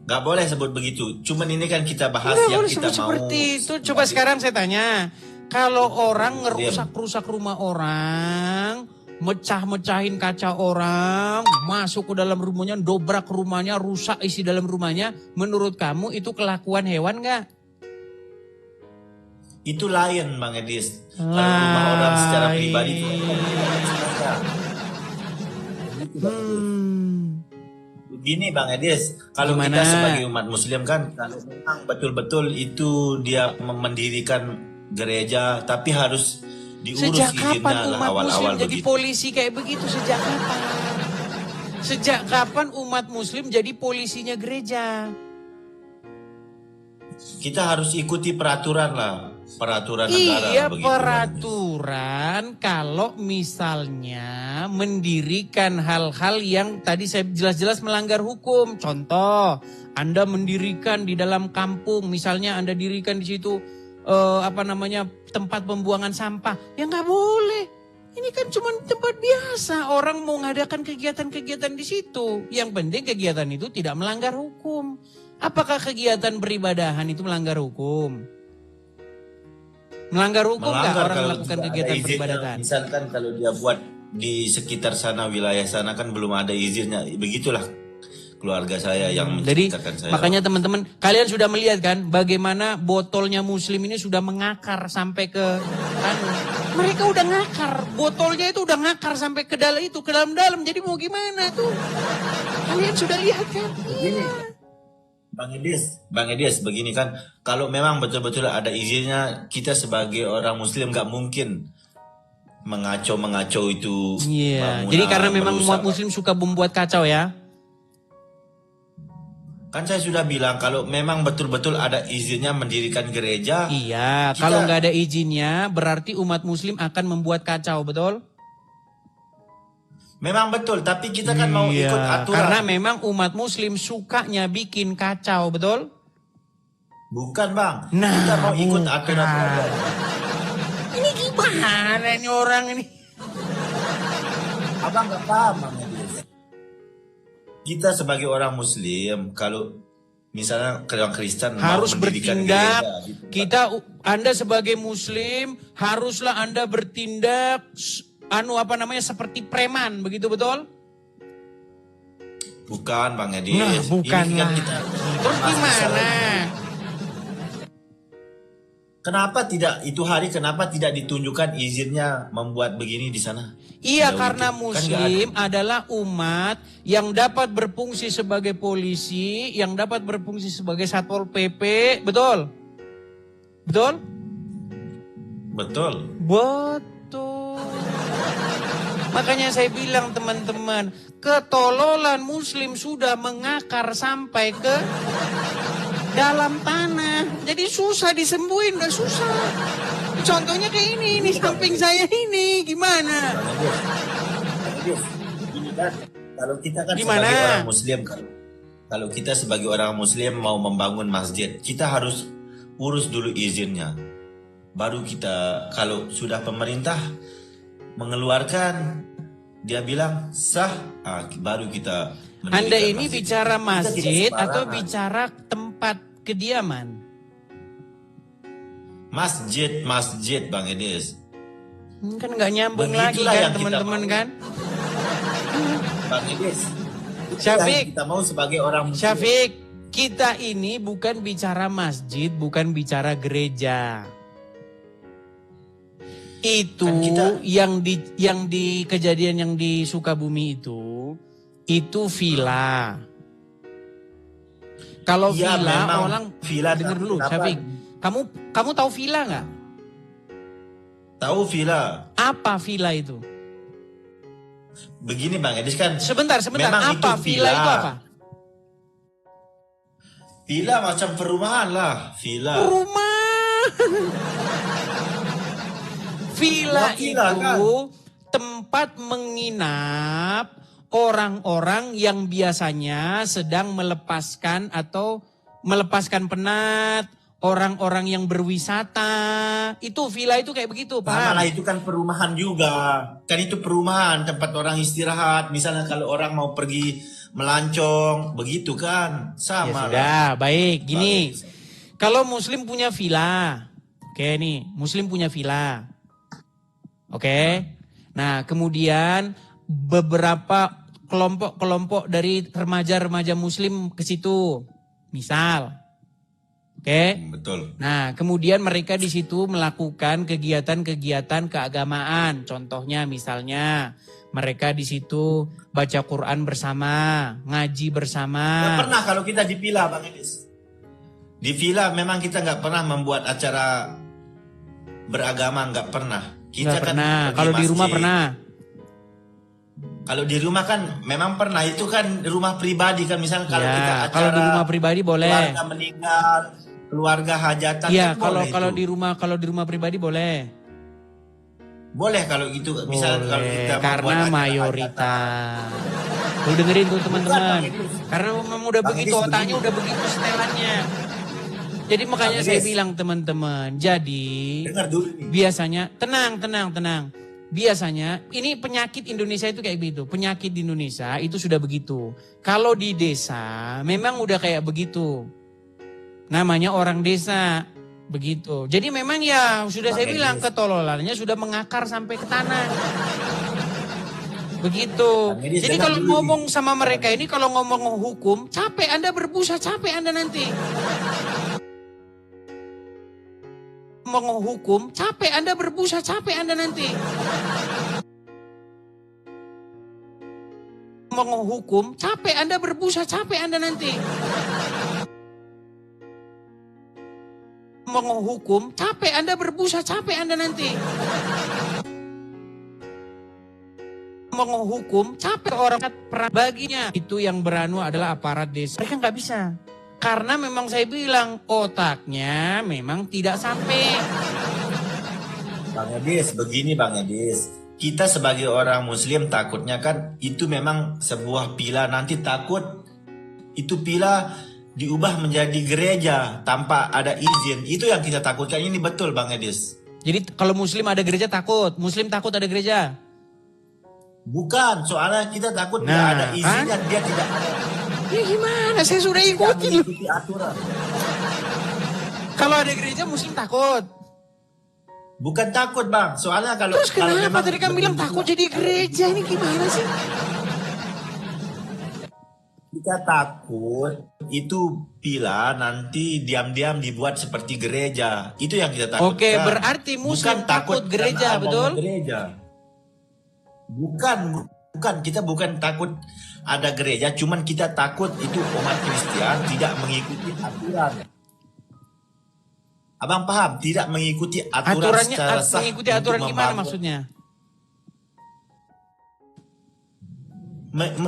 Nggak boleh sebut begitu. Cuman ini kan kita bahas Nggak yang boleh kita sebut mau. seperti itu. Coba sekarang saya tanya. Kalau orang ngerusak-rusak rumah orang, mecah-mecahin kaca orang, masuk ke dalam rumahnya, dobrak rumahnya, rusak isi dalam rumahnya, menurut kamu itu kelakuan hewan nggak? Itu lain Bang Edis. Kalau rumah orang secara pribadi itu begini Bang Edis, kalau Gimana? kita sebagai umat Muslim kan, kalau memang betul-betul itu dia mendirikan gereja, tapi harus diurus Sejak izinnya kapan lah umat muslim awal-awal jadi begitu. polisi kayak begitu? Sejak kapan? Sejak kapan umat muslim jadi polisinya gereja? Kita harus ikuti peraturan lah, peraturan negara. Iya begitu, peraturan kalau misalnya mendirikan hal-hal yang tadi saya jelas-jelas melanggar hukum. Contoh, Anda mendirikan di dalam kampung, misalnya Anda dirikan di situ tempat pembuangan sampah, ya nggak boleh. Ini kan cuma tempat biasa, orang mau ngadakan kegiatan-kegiatan di situ. Yang penting kegiatan itu tidak melanggar hukum. Apakah kegiatan beribadahan itu melanggar hukum? Melanggar hukum nggak orang kalau melakukan tidak ada kegiatan izinnya. peribadatan? Misalkan kalau dia buat di sekitar sana, wilayah sana kan belum ada izinnya. Begitulah keluarga saya yang Jadi menciptakan saya. makanya teman-teman, kalian sudah melihat kan bagaimana botolnya Muslim ini sudah mengakar sampai ke mereka udah ngakar, botolnya itu udah ngakar sampai ke dalam itu, ke dalam-dalam. Jadi mau gimana tuh? Kalian sudah lihat kan? Begini, Bang Edis, begini kan, kalau memang betul-betul ada izinnya, kita sebagai orang Muslim nggak mungkin mengacau itu. Iya. bangunan, Jadi karena memang merusak. umat Muslim suka membuat kacau ya. Kan saya sudah bilang kalau memang betul-betul ada izinnya mendirikan gereja. Iya, Kita- kalau nggak ada izinnya berarti umat Muslim akan membuat kacau, betul? Memang betul, tapi kita kan mau Iya, ikut aturan. karena memang umat Muslim sukanya bikin kacau, betul? Bukan Bang, Nah, kita mau ikut bukan. aturan. Ini gimana ini orang ini? Abang nggak paham Bang Edis. Kita sebagai orang Muslim, kalau misalnya orang Kristen Harus mau mendirikan bertindak. gereja, gitu. Anda sebagai Muslim haruslah Anda bertindak seperti preman, begitu betul? Bukan Bang Edis. Nah, bukan Ini kan lah. kita Terus gimana? Kenapa tidak ditunjukkan izinnya membuat begini di sana? Iya, Jauh karena itu. Kan Muslim adalah umat yang dapat berfungsi sebagai polisi, yang dapat berfungsi sebagai Satpol PP, betul? Betul? Betul. Betul. Makanya saya bilang teman-teman, ketololan Muslim sudah mengakar sampai ke dalam tanah. Jadi susah disembuhin, udah susah. Contohnya kayak ini samping saya ini, gimana? Ini kan, kalau kita kan Gimana? sebagai orang Muslim, kalau kita sebagai orang Muslim mau membangun masjid, kita harus urus dulu izinnya. Baru kita, kalau sudah pemerintah mengeluarkan, dia bilang sah, baru kita mendirikan Anda ini masjid. bicara Kita tidak masjid atau sembarangan. bicara tempat kediaman? Masjid Bang Edis. Kan nggak nyambung lagi Begitulah kan yang kita teman-teman mau. kan? Bang Edis. Syafiq. Kita mau sebagai orang Muslim. Syafiq, kita ini bukan bicara masjid, bukan bicara gereja. Itu Kan kita- yang di kejadian yang di Sukabumi itu villa. Kalau Iya, villa memang orang villa, dengar tapi dulu, kenapa? Syafiq. Kamu tahu villa nggak? Tahu villa. Apa villa itu? Begini Bang Edis kan. Sebentar. Memang Apa itu villa itu apa? Villa macam perumahan lah, villa. Rumah. Villa Villa, itu tempat menginap orang-orang yang biasanya sedang melepaskan atau melepaskan penat, orang-orang yang berwisata. Itu villa itu kayak begitu, Sama lah, paham? itu kan perumahan juga. Kan itu perumahan, tempat orang istirahat. Misalnya kalau orang mau pergi melancong, begitu kan. Ya Sama lah. sudah, baik. Gini, Bagus. kalau Muslim punya villa, oke nih, Muslim punya villa, oke. Nah, kemudian beberapa kelompok-kelompok dari remaja-remaja Muslim ke situ, misal, oke. Betul. Nah, kemudian mereka di situ melakukan kegiatan-kegiatan keagamaan. Contohnya misalnya mereka di situ baca Quran bersama, ngaji bersama. Nggak pernah kalau kita di villa Bang Edis. Di villa memang kita nggak pernah membuat acara beragama, nggak pernah. Kita Nggak kan pernah. pergi Kalau di rumah masjid. pernah. Kalau di rumah kan memang pernah, itu kan rumah pribadi kan, misalnya kalau Ya, kita acara kalau di rumah pribadi boleh. keluarga meninggal, keluarga hajatan Iya, kan boleh kalau itu. di rumah pribadi boleh. Boleh kalau gitu, misalnya kalau Boleh, kita karena membuat acara mayoritas. Lu dengerin tuh teman-teman. Bukan, Bang Idris. Karena memang udah Bang begitu Idris otaknya begini. udah begitu setelannya. Jadi makanya Bang saya Idris. bilang teman-teman, jadi Dengar dulu nih. biasanya tenang. Biasanya ini penyakit Indonesia itu kayak begitu. Penyakit di Indonesia itu sudah begitu. Kalau di desa memang udah kayak begitu. Namanya orang desa. Begitu. Jadi memang ya sudah Bang saya Edris. bilang ketololannya sudah mengakar sampai ke tanah. Begitu. Medis, Jadi dengar kalau dulu ngomong sama mereka ini, kalau ngomong hukum, capek Anda berbusa, capek Anda nanti. Ngomong hukum, capek Anda berbusa, capek Anda nanti. Ngomong hukum, capek Anda berbusa, capek Anda nanti. Ngomong hukum, capek Anda berbusa, capek Anda nanti. Ngomong hukum, capek orang perang baginya. Itu yang beranu adalah aparat desa. Mereka nggak bisa. Karena memang saya bilang, otaknya memang tidak sampai. Bang Edis, begini Bang Edis. Kita sebagai orang muslim takutnya kan itu memang sebuah pila, nanti takut itu pila diubah menjadi gereja tanpa ada izin. Itu yang kita takutkan. Ini betul Bang Edis. Jadi kalau muslim ada gereja takut, muslim takut ada gereja. Bukan, soalnya kita takut dia Nah, ada izinnya, kan? dia tidak ada. Ya gimana, saya sudah Tidak ikutin loh. mengikuti aturan. Kalau ada gereja muslim takut. Bukan takut Bang, soalnya kalau Terus kalau kenapa memang tadi kan bilang takut jadi gereja, ini gimana sih? kita takut itu pila nanti diam-diam dibuat seperti gereja. Itu yang kita takutkan. Oke, berarti muslim takut gereja, karena betul? adanya gereja. Bukan, kita bukan takut ada gereja, cuman kita takut itu umat Kristen tidak mengikuti aturan. Abang paham? Tidak mengikuti aturan Aturannya, secara sah. mengikuti untuk aturan gimana membangun. maksudnya?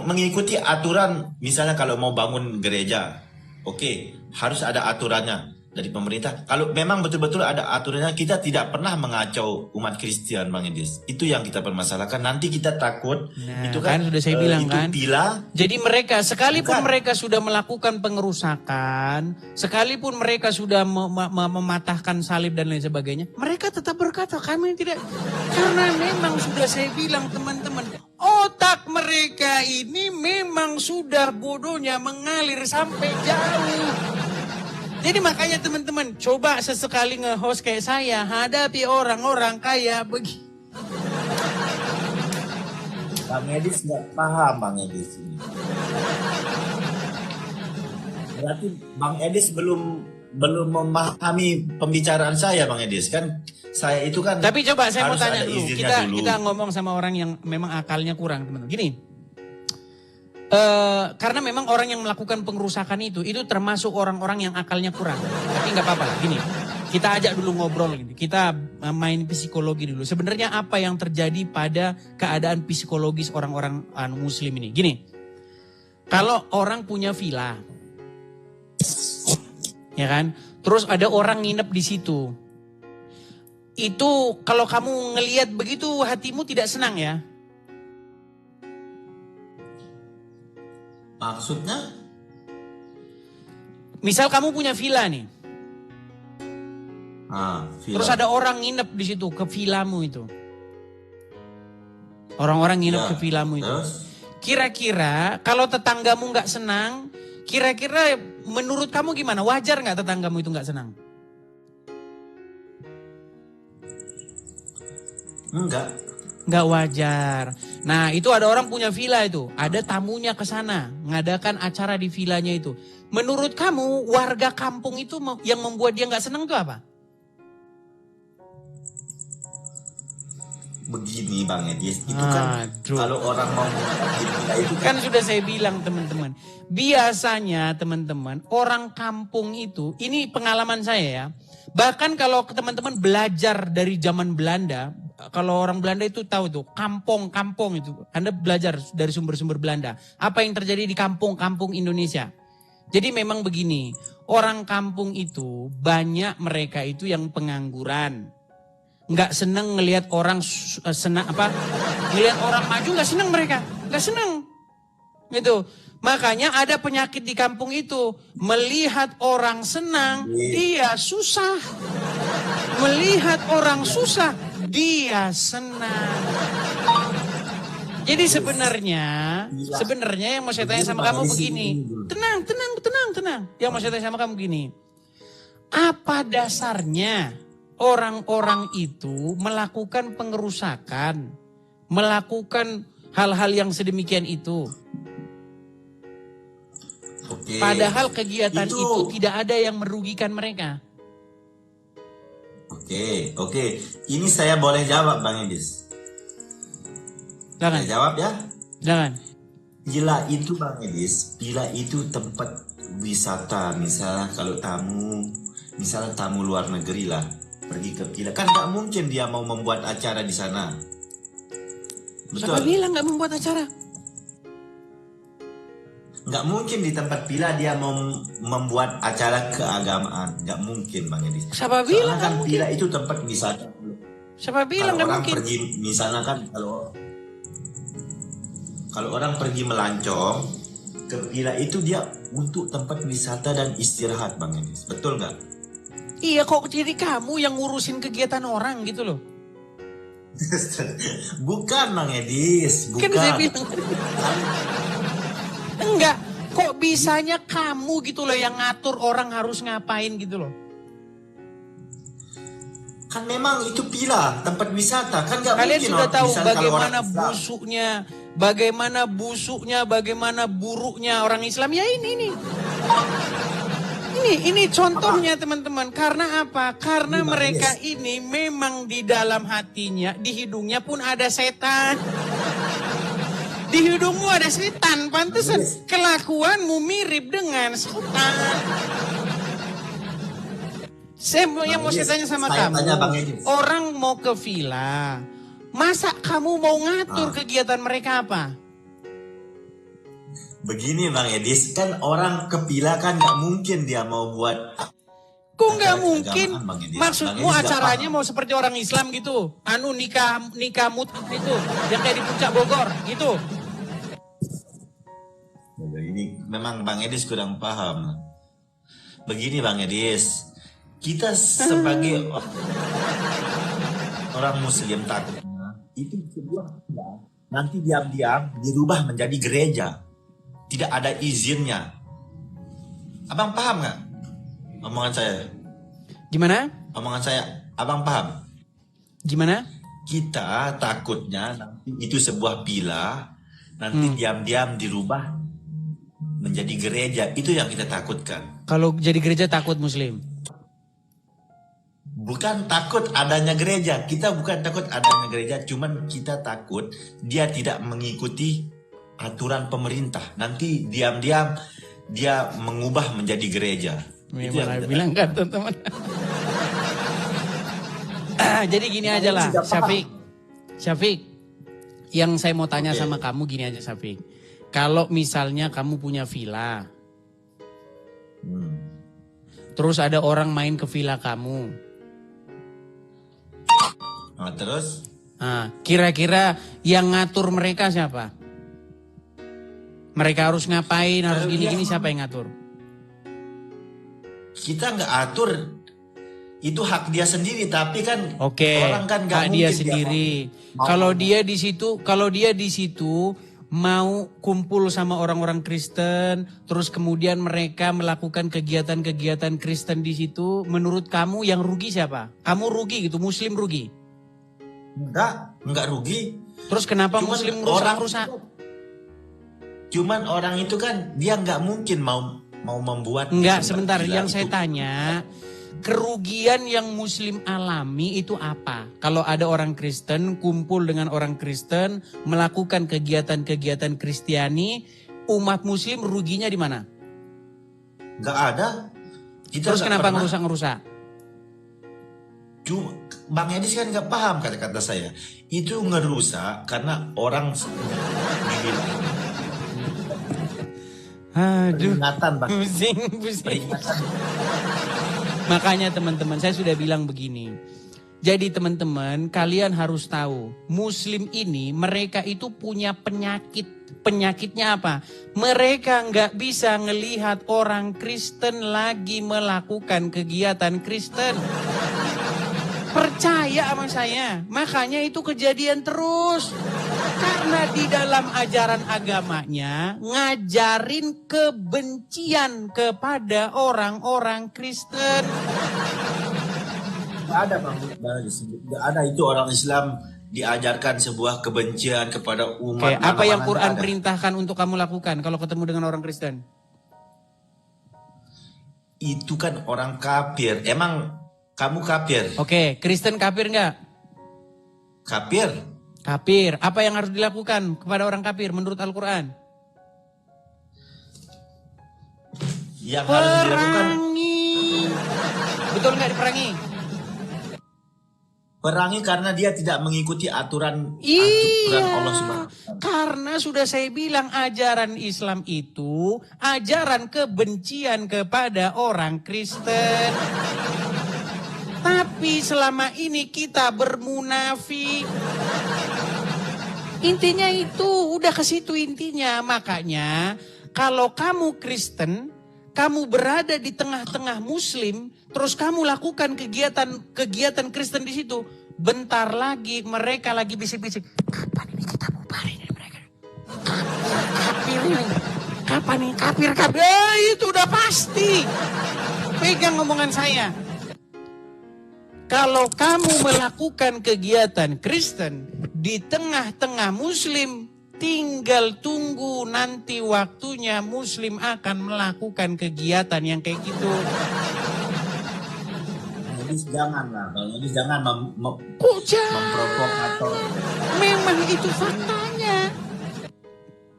Mengikuti aturan, misalnya kalau mau bangun gereja, oke, harus ada aturannya dari pemerintah. Kalau memang betul-betul ada aturannya, kita tidak pernah mengacau umat Kristen, Bang Edis. Itu yang kita permasalahkan. Nanti kita takut, Nah, itu kan sudah saya bilang itu kan. pila. Jadi mereka, sekalipun Bukan. mereka sudah melakukan pengerusakan, sekalipun mereka sudah mematahkan salib dan lain sebagainya, mereka tetap berkata kami tidak. Karena memang sudah saya bilang teman-teman, otak mereka ini memang sudah bodohnya mengalir sampai jauh. Jadi makanya teman-teman, coba sesekali nge-host kayak saya, hadapi orang-orang kayak begini. Bang Edis nggak paham, Bang Edis ini. Berarti Bang Edis belum memahami pembicaraan saya, Bang Edis. Kan saya itu kan. Tapi coba saya mau harus tanya ada dulu. izinnya Kita ngomong sama orang yang memang akalnya kurang, teman-teman. Gini. Karena memang orang yang melakukan pengerusakan itu termasuk orang-orang yang akalnya kurang. Tapi nggak apa-apa lah. Gini, kita ajak dulu ngobrol gini. Kita main psikologi dulu. Sebenarnya apa yang terjadi pada keadaan psikologis orang-orang muslim ini? Gini, kalau orang punya villa, ya kan? Terus ada orang nginep di situ. Itu kalau kamu ngelihat begitu hatimu tidak senang ya? Maksudnya? Misal kamu punya villa nih. Villa. Terus ada orang nginep di situ ke villamu itu. Orang-orang nginep Ya, ke villamu itu. terus? Kira-kira kalau tetanggamu nggak senang, kira-kira menurut kamu gimana? Wajar nggak tetanggamu itu nggak senang? Enggak. Nggak wajar. Nah itu ada orang punya villa itu. Ada tamunya ke sana. Ngadakan acara di villanya itu. Menurut kamu warga kampung itu yang membuat dia nggak senang itu apa? Begini Bang Edis. Itu kan Aduh. kalau orang mau itu Kan sudah saya bilang teman-teman. Biasanya teman-teman orang kampung itu. Ini pengalaman saya ya. Bahkan kalau teman-teman belajar dari zaman Belanda. Kalau orang Belanda itu tahu tuh, kampung-kampung itu. Anda belajar dari sumber-sumber Belanda. Apa yang terjadi di kampung-kampung Indonesia. Jadi memang begini, orang kampung itu banyak mereka itu yang pengangguran. Nggak seneng ngelihat orang ngelihat orang maju nggak seneng mereka. Nggak seneng. Gitu. Makanya ada penyakit di kampung itu. Melihat orang senang, dia susah. Melihat orang susah, dia senang. Jadi sebenarnya yang mau saya tanya sama kamu begini. Tenang. Yang mau saya tanya sama kamu begini. Apa dasarnya orang-orang itu melakukan pengerusakan, melakukan hal-hal yang sedemikian itu. Oke. Padahal kegiatan itu tidak ada yang merugikan mereka. Oke. Ini saya boleh jawab Bang Edis? Jangan. Saya jawab ya. Jangan. Bila itu Bang Edis, bila itu tempat wisata, misalnya kalau tamu luar negeri lah, pergi ke Pila, kan nggak mungkin dia mau membuat acara di sana. Siapa Betul? bilang nggak membuat acara? Nggak mungkin di tempat Pila dia mau membuat acara keagamaan. Nggak mungkin Bang Edis. Siapa bilang Soalnya kan nggak Pila mungkin? itu tempat wisata. Siapa bilang Kalau nggak orang mungkin? pergi, misalnya kan kalau orang pergi melancong ke Pila itu dia untuk tempat wisata dan istirahat Bang Edis. Betul nggak? Iya kok jadi kamu yang ngurusin kegiatan orang gitu loh. Bukan Bang Edis, bukan. Kan saya bilang. Enggak, kok bisanya kamu gitu loh yang ngatur orang harus ngapain gitu loh. Kan memang itu Pila, tempat wisata. Kan nggak Kalian mungkin sudah tahu misalnya kalau bagaimana orang Islam. busuknya, bagaimana buruknya orang Islam. Ya ini. Ini contohnya teman-teman. Karena apa? Karena mereka ini memang di dalam hatinya, di hidungnya pun ada setan. Di hidungmu ada setan, pantesan kelakuanmu mirip dengan setan. Yang mau saya tanya sama kamu, orang mau ke villa, masa kamu mau ngatur kegiatan mereka apa? Begini Bang Edis, kan orang ke Pila kan nggak mungkin dia mau buat. Kok nggak acara mungkin? keagamaan, Bang Edis. Maksudmu Bang Edis nggak acaranya paham. mau seperti orang Islam gitu? Nikah mut'ah itu, yang kayak di Puncak Bogor gitu? Ini memang Bang Edis kurang paham. Begini Bang Edis, kita sebagai orang Muslim takutnya itu sebuah nanti diam-diam dirubah menjadi gereja, tidak ada izinnya. Abang paham nggak omongan saya? Gimana? Omongan saya, abang paham? Gimana? Kita takutnya nanti itu sebuah villa, nanti diam-diam dirubah menjadi gereja. Itu yang kita takutkan. Kalau jadi gereja takut Muslim? Bukan takut adanya gereja. Kita bukan takut adanya gereja. Cuman kita takut dia tidak mengikuti aturan pemerintah. Nanti diam-diam dia mengubah menjadi gereja. Itu yang kita Bilang kan teman-teman. Jadi gini aja lah, Syafiq. Yang saya mau tanya sama kamu gini aja, Syafiq. Kalau misalnya kamu punya villa, terus ada orang main ke villa kamu, Nah, terus kira-kira yang ngatur mereka siapa? Mereka harus ngapain, harus gini-gini, siapa yang ngatur? kita nggak atur, itu hak dia sendiri. Tapi kan orang kan nggak hak mungkin dia sendiri. Kalau dia di situ mau kumpul sama orang-orang Kristen, terus kemudian mereka melakukan kegiatan-kegiatan Kristen di situ, menurut kamu yang rugi siapa? Kamu rugi gitu, Muslim rugi? Enggak rugi. Terus kenapa Cuman Muslim orang rusak? Cuman orang itu kan dia nggak mungkin mau membuat. Enggak, sebentar. Yang saya tanya, kerugian yang Muslim alami itu apa? Kalau ada orang Kristen kumpul dengan orang Kristen melakukan kegiatan-kegiatan Kristiani, umat Muslim ruginya di mana? Nggak ada. Kita Terus nggak kenapa pernah. ngerusak-ngerusak? Cuma Bang Edis kan nggak paham kata-kata saya. Itu ngerusak karena orang Aduh, peringatan, Bang. pusing. Peringatan. Makanya teman-teman, saya sudah bilang begini. Jadi teman-teman, kalian harus tahu, Muslim ini mereka itu punya penyakit. Penyakitnya apa? Mereka nggak bisa ngelihat orang Kristen lagi melakukan kegiatan Kristen. Percaya sama saya, makanya itu kejadian terus. Karena di dalam ajaran agamanya ngajarin kebencian kepada orang-orang Kristen. Nggak ada Bang Edis. Nggak ada itu orang Islam diajarkan sebuah kebencian kepada umat. Oke, apa yang mana-mana Quran nggak ada. perintahkan untuk kamu lakukan kalau ketemu dengan orang Kristen? Itu kan orang kafir. Emang kamu kafir? Oke, Kristen kafir nggak? Kafir? Kafir. Apa yang harus dilakukan kepada orang kafir menurut Al-Quran? Yang harus dilakukan Perangi. Betul nggak diperangi? perangi karena dia tidak mengikuti aturan Iya, Allah Subhanahu wa Ta'ala. karena sudah saya bilang ajaran Islam itu ajaran kebencian kepada orang Kristen. Tapi selama ini kita bermunafik. Intinya itu, udah ke situ intinya. Makanya kalau kamu Kristen, kamu berada di tengah-tengah Muslim, terus kamu lakukan kegiatan Kristen di situ. Bentar lagi mereka lagi bisik-bisik. Kapan ini kita bubarin ini mereka? Kafir ini. Kapan nih kafir? Itu udah pasti. Pegang omongan saya. Kalau kamu melakukan kegiatan Kristen di tengah-tengah Muslim, tinggal tunggu nanti waktunya Muslim akan melakukan kegiatan yang kayak gitu. Jadi janganlah, jadi jangan Kok jangan? memprovokator. Memang itu faktanya.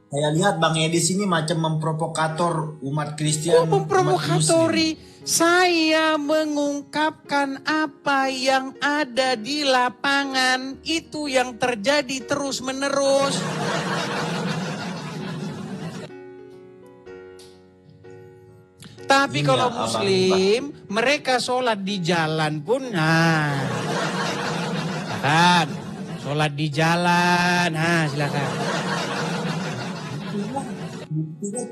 Saya lihat Bang Edis ini macam memprovokator umat Kristen. Kok umat memprovokatori? Muslim. Saya mengungkapkan apa yang ada di lapangan. Itu yang terjadi terus menerus. Tapi Iya, kalau Abang, Muslim, mereka sholat di jalan pun, silakan. Sholat di jalan, silakan. Buktinya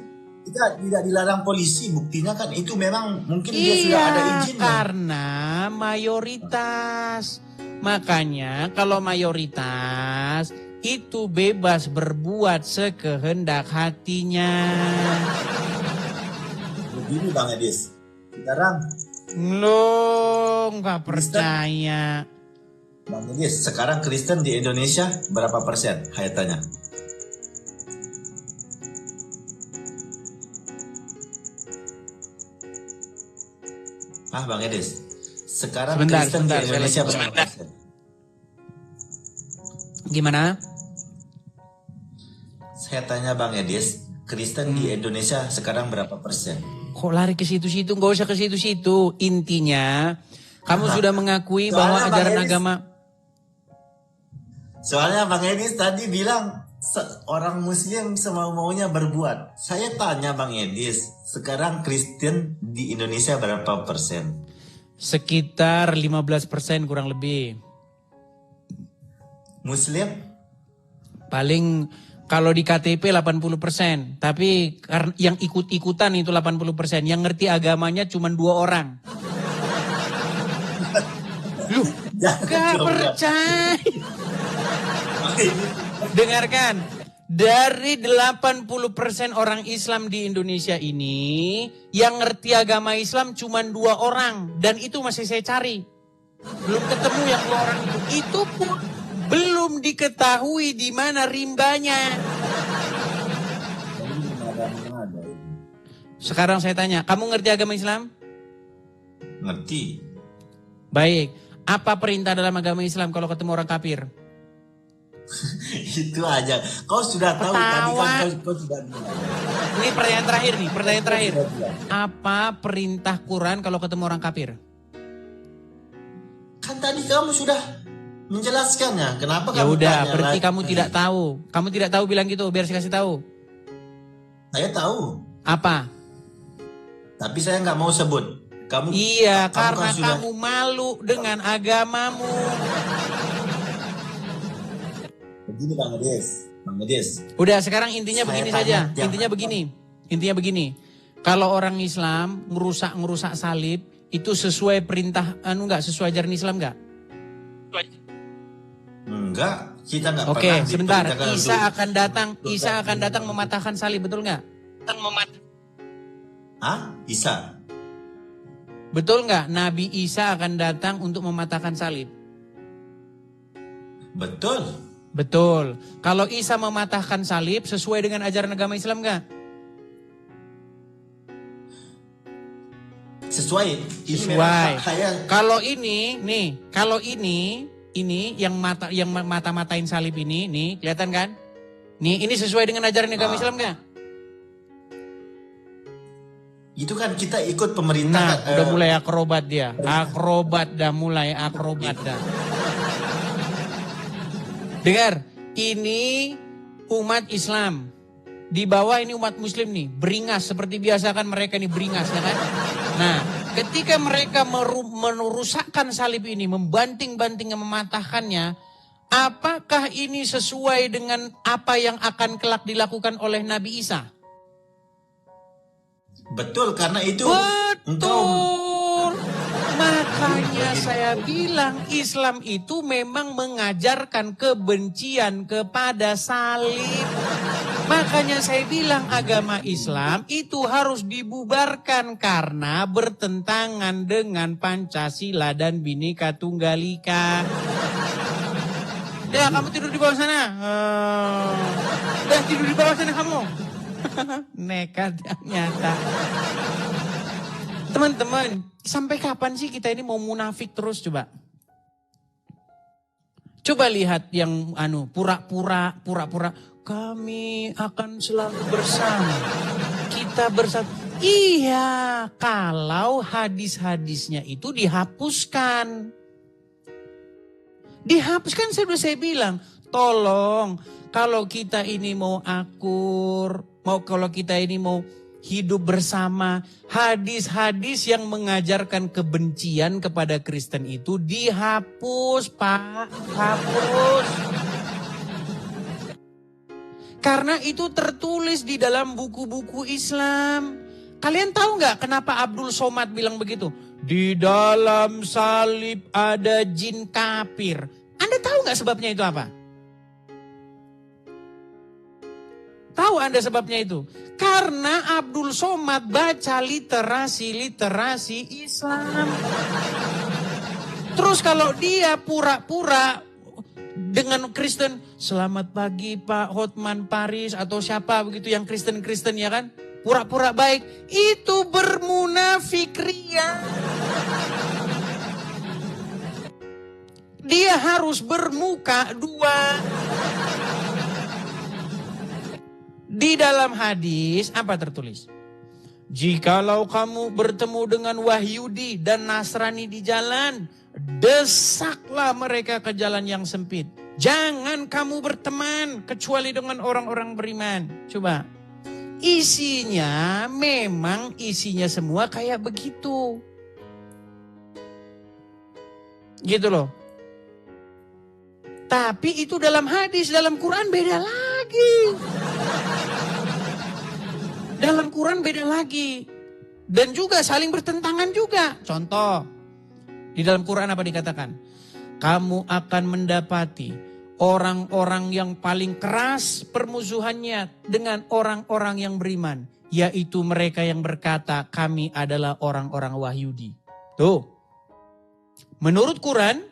kita tidak dilarang polisi, buktinya kan itu memang mungkin dia sudah ada Iya, izinnya. karena mayoritas. Makanya kalau mayoritas itu bebas berbuat sekehendak hatinya. Begini Bang Edis, sekarang Lo nggak percaya. Bang Edis, sekarang Kristen di Indonesia berapa persen? Saya tanya. Bang Edis, sekarang Sebentar, Kristen sebentar, di saya Indonesia lagi- berapa persen? Gimana? Saya tanya Bang Edis, Kristen di Indonesia sekarang berapa persen? Kok lari ke situ-situ? Nggak usah ke situ-situ. Intinya, kamu sudah mengakui bahwa Soalnya Bang ajaran Edis- agama. Soalnya Bang Edis tadi bilang orang Muslim semau-maunya berbuat. Saya tanya Bang Edis, sekarang Kristen di Indonesia berapa persen? Sekitar 15% kurang lebih. Muslim? Paling kalau di KTP 80%. Tapi yang ikut-ikutan itu 80%. Yang ngerti agamanya cuma 2 orang. Loh, Jangan gak coba. percaya. Dengarkan. Dari 80% orang Islam di Indonesia ini, yang ngerti agama Islam cuma 2 orang. Dan itu masih saya cari. Belum ketemu yang 2 orang itu. Itu pun belum diketahui di mana rimbanya. Sekarang saya tanya, kamu ngerti agama Islam? Ngerti. Baik. Apa perintah dalam agama Islam kalau ketemu orang kafir? Itu aja. Kau sudah tahu tadi Ketawa. kan kau sudah bilang. Ini pertanyaan terakhir nih, pertanyaan terakhir. Apa perintah Quran kalau ketemu orang kafir? Kan tadi kamu sudah menjelaskannya. Kenapa Ya kamu udah, tanya berarti lagi? kamu tidak tahu. Kamu tidak tahu bilang gitu, biar saya kasih tahu. Saya tahu. Apa? Tapi saya nggak mau sebut. Kamu Iya, kamu karena kan sudah- kamu malu dengan agamamu. Begini Bang Edis. Bang Edis. Udah, sekarang intinya Saya begini tanya saja. tiap- Intinya begini. Intinya begini. Kalau orang Islam ngerusak salib itu sesuai perintah sesuai ajaran Islam enggak? Enggak, kita nggak Oke, pernah sebentar. diperintahkan Isa untuk- akan datang mematahkan salib, betul nggak? Isa. Betul nggak? Nabi Isa akan datang untuk mematahkan salib. Betul. Betul. Kalau Isa mematahkan salib sesuai dengan ajaran agama Islam nggak? Sesuai. Ini Sesuai. memang saya Kalau ini yang mata-matain salib ini, nih kelihatan kan? Nih, ini sesuai dengan ajaran agama Islam nggak? itu kan kita ikut Nah, pemerintah. udah mulai akrobat dia. Mulai akrobat dah. Dengar, ini umat Islam. Di bawah ini umat Muslim nih, beringas seperti biasa kan mereka nih beringas ya kan. Nah, ketika mereka merusakkan salib ini, membanting-banting, mematahkannya, apakah ini sesuai dengan apa yang akan kelak dilakukan oleh Nabi Isa? Betul, karena itu Betul. Makanya saya bilang Islam itu memang mengajarkan kebencian kepada salib. Makanya saya bilang agama Islam itu harus dibubarkan karena bertentangan dengan Pancasila dan Bhinneka Tunggal Ika. Ya, kamu tidur di bawah sana. Tidur di bawah sana kamu. Nekat yang nyata. Teman-teman, sampai kapan sih kita ini mau munafik terus coba? Coba lihat yang pura-pura kami akan selalu bersama. Kita bersama. Iya, kalau hadis-hadisnya itu dihapuskan. Dihapuskan saya bilang, tolong kalau kita ini mau akur, kalau kita ini mau hidup bersama, hadis-hadis yang mengajarkan kebencian kepada Kristen itu dihapus, Pak. Hapus. Karena itu tertulis di dalam buku-buku Islam. Kalian tahu nggak kenapa Abdul Somad bilang begitu? Di dalam salib ada jin kafir. Anda tahu nggak sebabnya itu apa? Tahu Anda sebabnya itu? Karena Abdul Somad baca literasi Islam. Terus kalau dia pura-pura dengan Kristen, selamat pagi Pak Hotman Paris atau siapa begitu yang Kristen ya kan? Pura-pura baik, itu bermunafik ria. Dia harus bermuka dua. Di dalam hadis apa tertulis? Jikalau kamu bertemu dengan Wahyudi dan Nasrani di jalan, desaklah mereka ke jalan yang sempit. Jangan kamu berteman kecuali dengan orang-orang beriman. Coba. Isinya memang semua kayak begitu. Gitu loh. Tapi itu dalam hadis, dalam Quran beda lagi. Dalam Quran beda lagi. Dan juga saling bertentangan juga. Contoh, di dalam Quran apa dikatakan? Kamu akan mendapati orang-orang yang paling keras permusuhannya dengan orang-orang yang beriman. Yaitu mereka yang berkata kami adalah orang-orang Wahyudi. Tuh. Menurut Quran,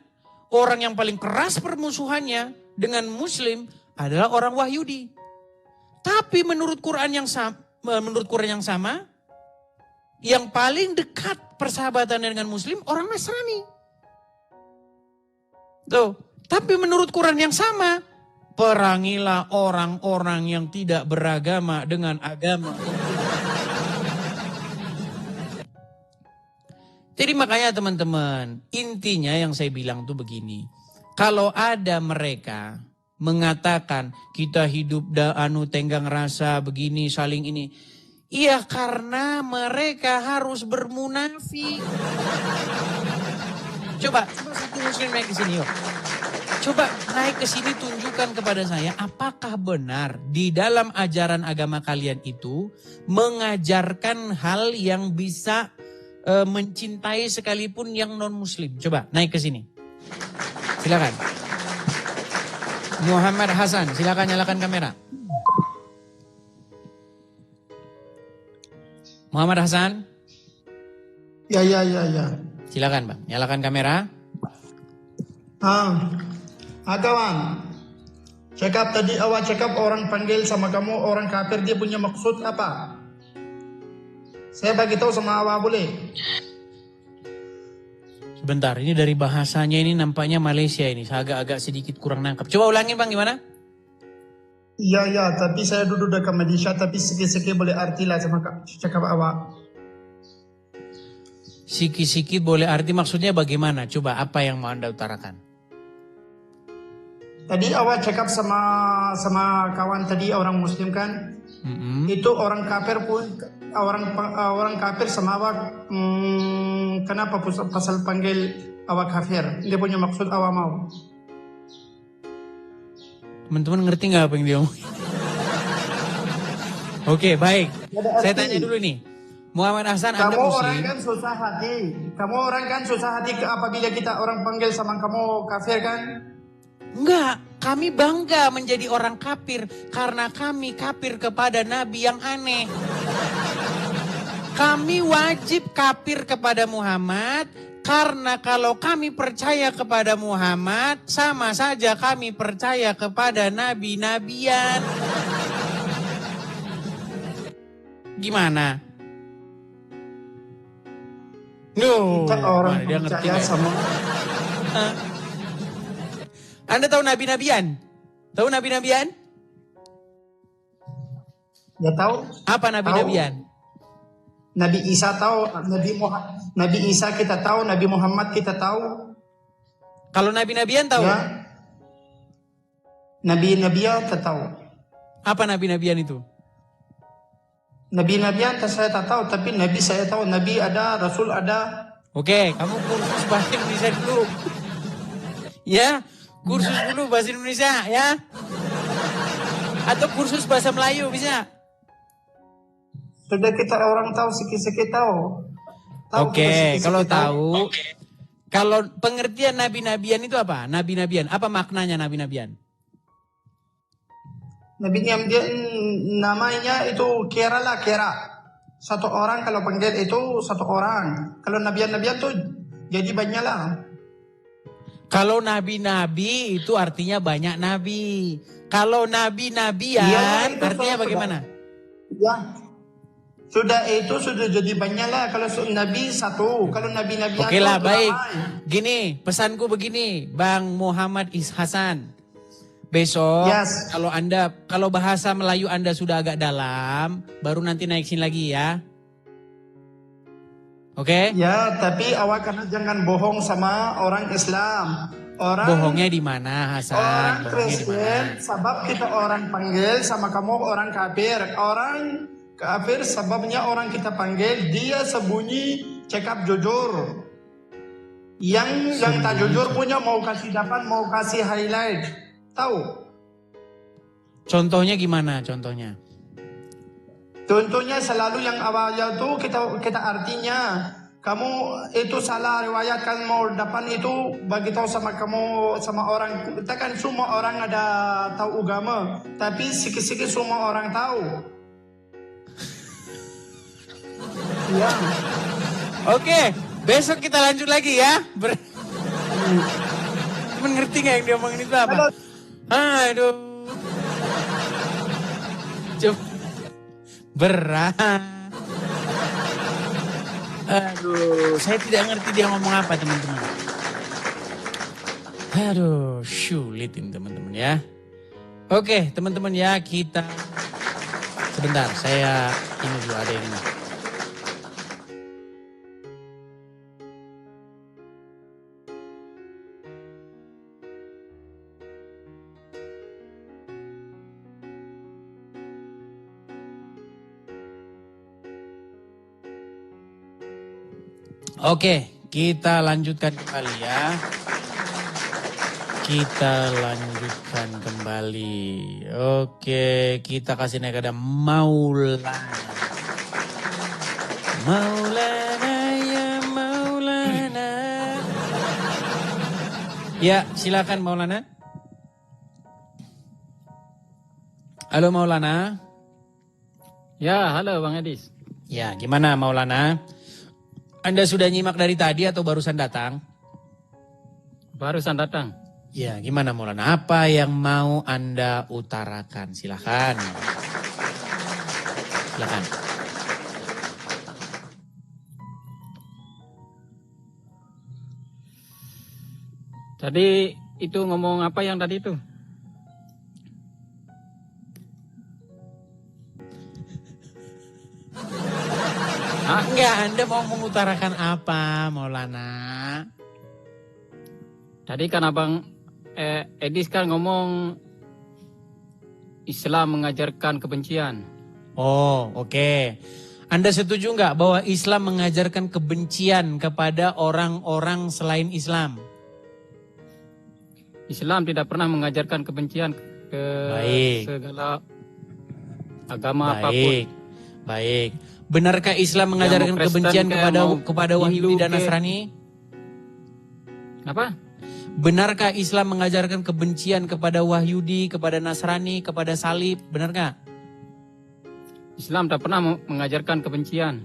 orang yang paling keras permusuhannya dengan Muslim adalah orang Wahyudi. Tapi menurut Quran yang sama, yang paling dekat persahabatan dengan Muslim orang Nasrani. Tuh, tapi menurut Quran yang sama, perangilah orang-orang yang tidak beragama dengan agama. Jadi makanya teman-teman, intinya yang saya bilang tuh begini. Kalau ada mereka mengatakan kita hidup tenggang rasa begini saling ini. Iya karena mereka harus bermunafik. Coba satu muslim naik ke sini yuk. Coba naik ke sini tunjukkan kepada saya apakah benar di dalam ajaran agama kalian itu mengajarkan hal yang bisa mencintai sekalipun yang non muslim. Coba naik ke sini. Silakan. Muhammad Hasan, silakan nyalakan kamera. Muhammad Hasan. Ya. Silakan Bang, nyalakan kamera. kawan. Cakap tadi awak cakap orang panggil sama kamu orang kafir, dia punya maksud apa? Saya bagi tahu sama awak boleh? Sebentar, ini dari bahasanya ini nampaknya Malaysia ini. Saya agak-agak sedikit kurang nangkap. Coba ulangin Bang, gimana? Iya, tapi saya duduk dekat Malaysia, tapi sikit-sikit boleh arti lah sama cakap awak. Sikit-sikit boleh arti, maksudnya bagaimana? Coba apa yang mau Anda utarakan? Tadi awak cakap sama kawan tadi orang Muslim kan? Itu orang kafir pun orang kafir sama awak. Kenapa pasal panggil awak kafir? Dia punya maksud awak mau? Teman-teman ngerti nggak apa yang dia ngomong? Oke, baik. Saya tanya dulu nih. Muhammad Hasan, Anda Kamu Muslim. orang kan susah hati. Kamu orang kan susah hati apabila kita orang panggil sama kamu kafir kan? Enggak, kami bangga menjadi orang kafir karena kami kafir kepada Nabi yang aneh. Kami wajib kafir kepada Muhammad karena kalau kami percaya kepada Muhammad sama saja kami percaya kepada nabi-nabian. Gimana? Kita orang dia ngerti percaya nggak? sama. Anda tahu nabi-nabian? Tahu nabi-nabian? Ya tahu. Apa nabi-nabian? Nabi Isa tahu, Nabi Isa kita tahu, Nabi Muhammad kita tahu. Kalau nabi-nabian tahu? Ya. Nabi-nabian kita tahu. Apa nabi-nabian itu? Nabi-nabian saya tak tahu, tapi Nabi saya tahu. Nabi ada, Rasul ada. Oke, kamu kursus bahasa Indonesia dulu. Ya, kursus dulu bahasa Indonesia ya. Atau kursus bahasa Melayu bisa. Sudah kita orang tahu, sikit-sikit tahu. Oke, kalau tahu. Kalau pengertian nabi-nabian itu apa? Nabi-nabian, apa maknanya nabi-nabian? Nabi-nabian namanya itu kira lah, kira. Satu orang kalau panggil itu satu orang. Kalau nabian-nabian tuh jadi banyak lah. Kalau nabi-nabi itu artinya banyak nabi. Kalau nabi-nabian Ya, itu artinya sudah. bagaimana? Ya, sudah jadi banyak lah. Kalau Nabi satu, kalau Nabi-nabian Oke lah, tuh baik. ramai. Gini, pesanku begini, Bang Muhammad Hasan. Besok, Yes. kalau bahasa Melayu Anda sudah agak dalam, baru nanti naik sini lagi ya. Oke? Ya, tapi awak karena jangan bohong sama orang Islam. Bohongnya di mana, Hasan? Orang Bohongnya di mana? Kristen, sebab kita orang panggil sama kamu orang kafir. Orang kafir sebabnya orang kita panggil, dia sembunyi cakap jujur. Yang tak jujur punya mau kasih dapat, mau kasih highlight. Tahu? Contohnya gimana contohnya? Contohnya selalu yang awalnya tuh kita artinya kamu itu salah riwayatkan mau depan itu bagi tahu sama kamu sama orang. Kita kan semua orang ada tahu agama, tapi sikit-sikit semua orang tahu. Ya. Oke, besok kita lanjut lagi ya. Mengerti nggak yang dia omongin itu apa? Aduh. Coba. Berat. Aduh, saya tidak ngerti dia ngomong apa teman-teman. Aduh, sulit ini teman-teman ya. Oke, teman-teman ya, kita sebentar, saya ini dulu ada yang ini. Oke, kita lanjutkan kembali ya. Kita lanjutkan kembali. Oke, kita kasih naik ada Maulana. Maulana ya Maulana. Ya, silakan Maulana. Halo Maulana. Ya, halo Bang Edis. Ya, gimana Maulana? Anda sudah nyimak dari tadi atau barusan datang? Barusan datang. Ya, gimana Maulana? Apa yang mau Anda utarakan? Silakan. Silakan. Tadi itu ngomong apa yang tadi itu? Enggak, Anda mau mengutarakan apa, Maulana? Tadi kan Abang Edis kan ngomong Islam mengajarkan kebencian. Oh, oke. Anda setuju nggak bahwa Islam mengajarkan kebencian kepada orang-orang selain Islam? Islam tidak pernah mengajarkan kebencian ke segala agama apapun. Baik. Benarkah Islam mengajarkan kebencian kepada Wahyudi dan Nasrani? Apa? Benarkah Islam mengajarkan kebencian kepada Wahyudi, kepada Nasrani, kepada Salib? Benarkah? Islam tak pernah mengajarkan kebencian.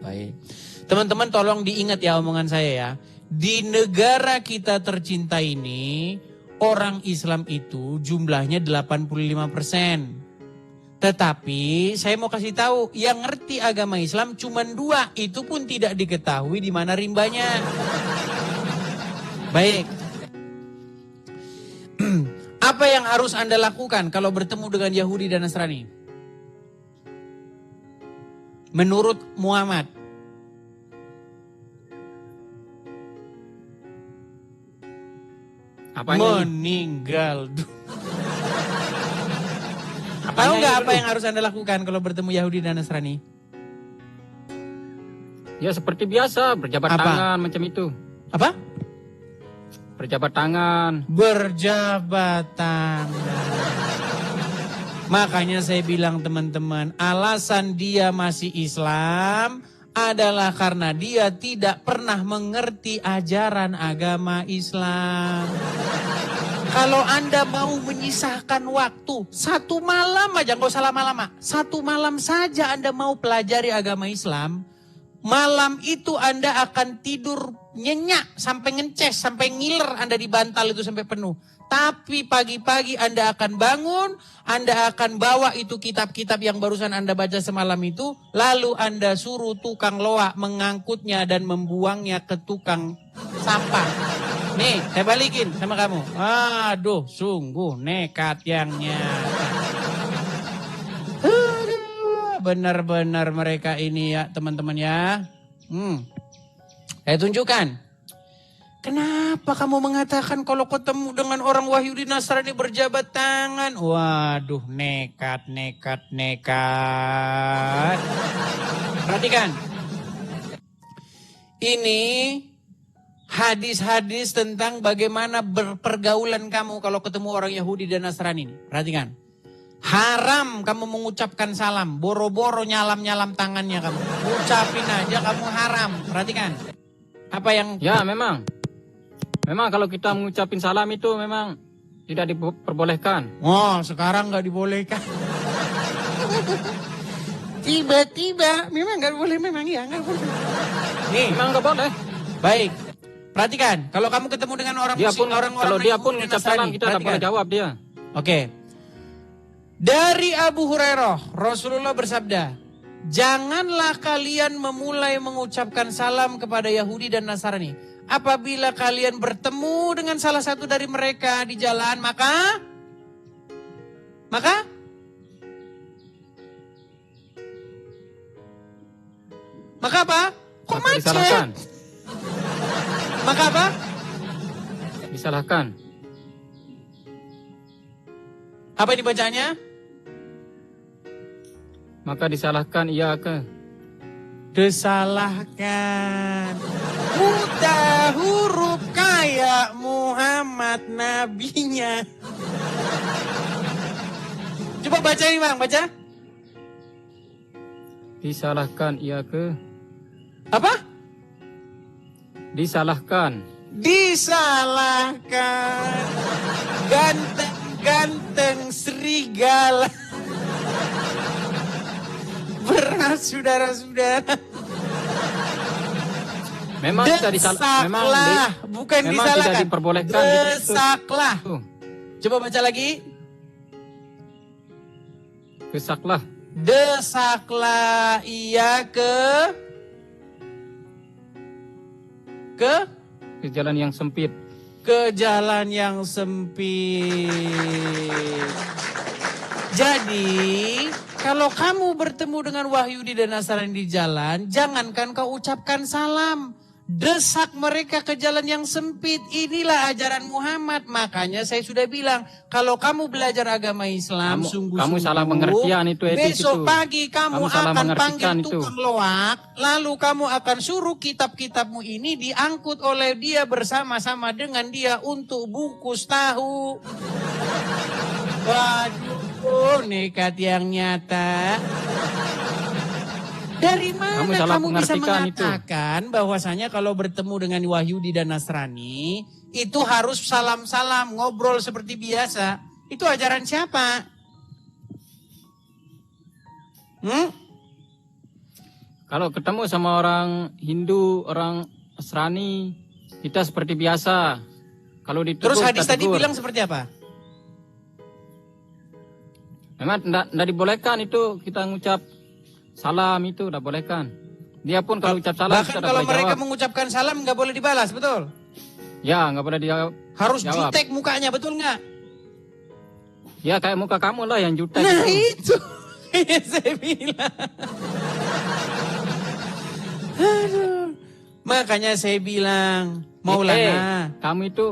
Baik. Teman-teman tolong diingat ya omongan saya ya. Di negara kita tercinta ini, orang Islam itu jumlahnya 85%. Tetapi saya mau kasih tahu, yang ngerti agama Islam cuma 2, itu pun tidak diketahui di mana rimbanya. Baik. Apa yang harus Anda lakukan kalau bertemu dengan Yahudi dan Nasrani? Menurut Muhammad. Meninggal. Tahu nggak apa yang harus Anda lakukan kalau bertemu Yahudi dan Nasrani? Ya seperti biasa, berjabat tangan macam itu. Apa? Berjabat tangan. Berjabat tangan. Makanya saya bilang teman-teman, alasan dia masih Islam adalah karena dia tidak pernah mengerti ajaran agama Islam. Kalau Anda mau menyisahkan waktu 1 malam aja, nggak usah lama-lama. 1 malam saja Anda mau pelajari agama Islam, malam itu Anda akan tidur nyenyak sampai ngences, sampai ngiler Anda di bantal itu sampai penuh. Tapi pagi-pagi Anda akan bangun, Anda akan bawa itu kitab-kitab yang barusan Anda baca semalam itu, lalu Anda suruh tukang loak mengangkutnya dan membuangnya ke tukang sampah. Nih, saya balikin sama kamu. Aduh, sungguh nekat yang nyata. Benar-benar mereka ini ya teman-teman ya. Saya tunjukkan. Kenapa kamu mengatakan kalau ketemu dengan orang Wahyudi Nasrani berjabat tangan? Waduh, nekat. Perhatikan. Ini hadis-hadis tentang bagaimana berpergaulan kamu kalau ketemu orang Yahudi dan Nasrani. Perhatikan. Haram kamu mengucapkan salam. Boro-boro nyalam-nyalam tangannya kamu. Ucapin aja kamu haram. Perhatikan. Apa yang... Ya memang. Memang kalau kita mengucapin salam itu memang tidak diperbolehkan. Oh, sekarang nggak dibolehkan. Tiba-tiba memang nggak boleh, memang ya nggak boleh. Nih, memang nggak boleh. Baik, perhatikan. Kalau kamu ketemu dengan orang muslim, kalau dia pun mengucap salam, kita tidak boleh jawab dia. Oke. Dari Abu Hurairah, Rasulullah bersabda, janganlah kalian memulai mengucapkan salam kepada Yahudi dan Nasrani. Apabila kalian bertemu dengan salah satu dari mereka di jalan, maka apa? Kok macet? Disalahkan. Maka apa? Disalahkan. Apa ini bacanya? Maka disalahkan iya ke? Disalahkan. Buta huruf kayak Muhammad nabinya. Coba baca ini Bang, baca. Disalahkan iya ke? Apa? Disalahkan. Disalahkan. Ganteng-ganteng serigala. Beras saudara-saudara. Memang tidak Desaklah, bukan memang disalahkan. tidak diperbolehkan gitu itu. Desaklah. Coba baca lagi. Desaklah. Desaklah ia ke jalan yang sempit. ke jalan yang sempit. Jadi, kalau kamu bertemu dengan Wahyudi dan Nasrani di jalan, jangankan kau ucapkan salam. Desak mereka ke jalan yang sempit. Inilah ajaran Muhammad. Makanya saya sudah bilang, kalau kamu belajar agama Islam, Kamu salah pengertian itu, Edis, besok itu. pagi kamu Kamu salah akan mengertikan panggil itu. tukang loak, lalu kamu akan suruh kitab-kitabmu ini diangkut oleh dia bersama-sama dengan dia untuk bungkus tahu. Waduh, nekat yang nyata. Dari mana kamu bisa mengatakan bahwasanya kalau bertemu dengan Wahyudi dan Nasrani itu harus salam-salam, ngobrol seperti biasa? Itu ajaran siapa? Kalau ketemu sama orang Hindu, orang Nasrani, kita seperti biasa. Kalau ditegur, Terus hadis kita tadi tegur. bilang seperti apa? Memang tidak dibolehkan itu kita ngucap salam, itu tidak bolehkan. Dia pun kalau ucap salam Bahkan kita kalau boleh mereka jawab. mengucapkan salam nggak boleh dibalas, betul? Ya, nggak boleh dijawab. Harus Jawab. jutek mukanya, betul nggak? Ya kayak muka kamu lah yang jutek. Nah itu. itu yang saya bilang. Aduh. Makanya saya bilang, Maulana, kamu itu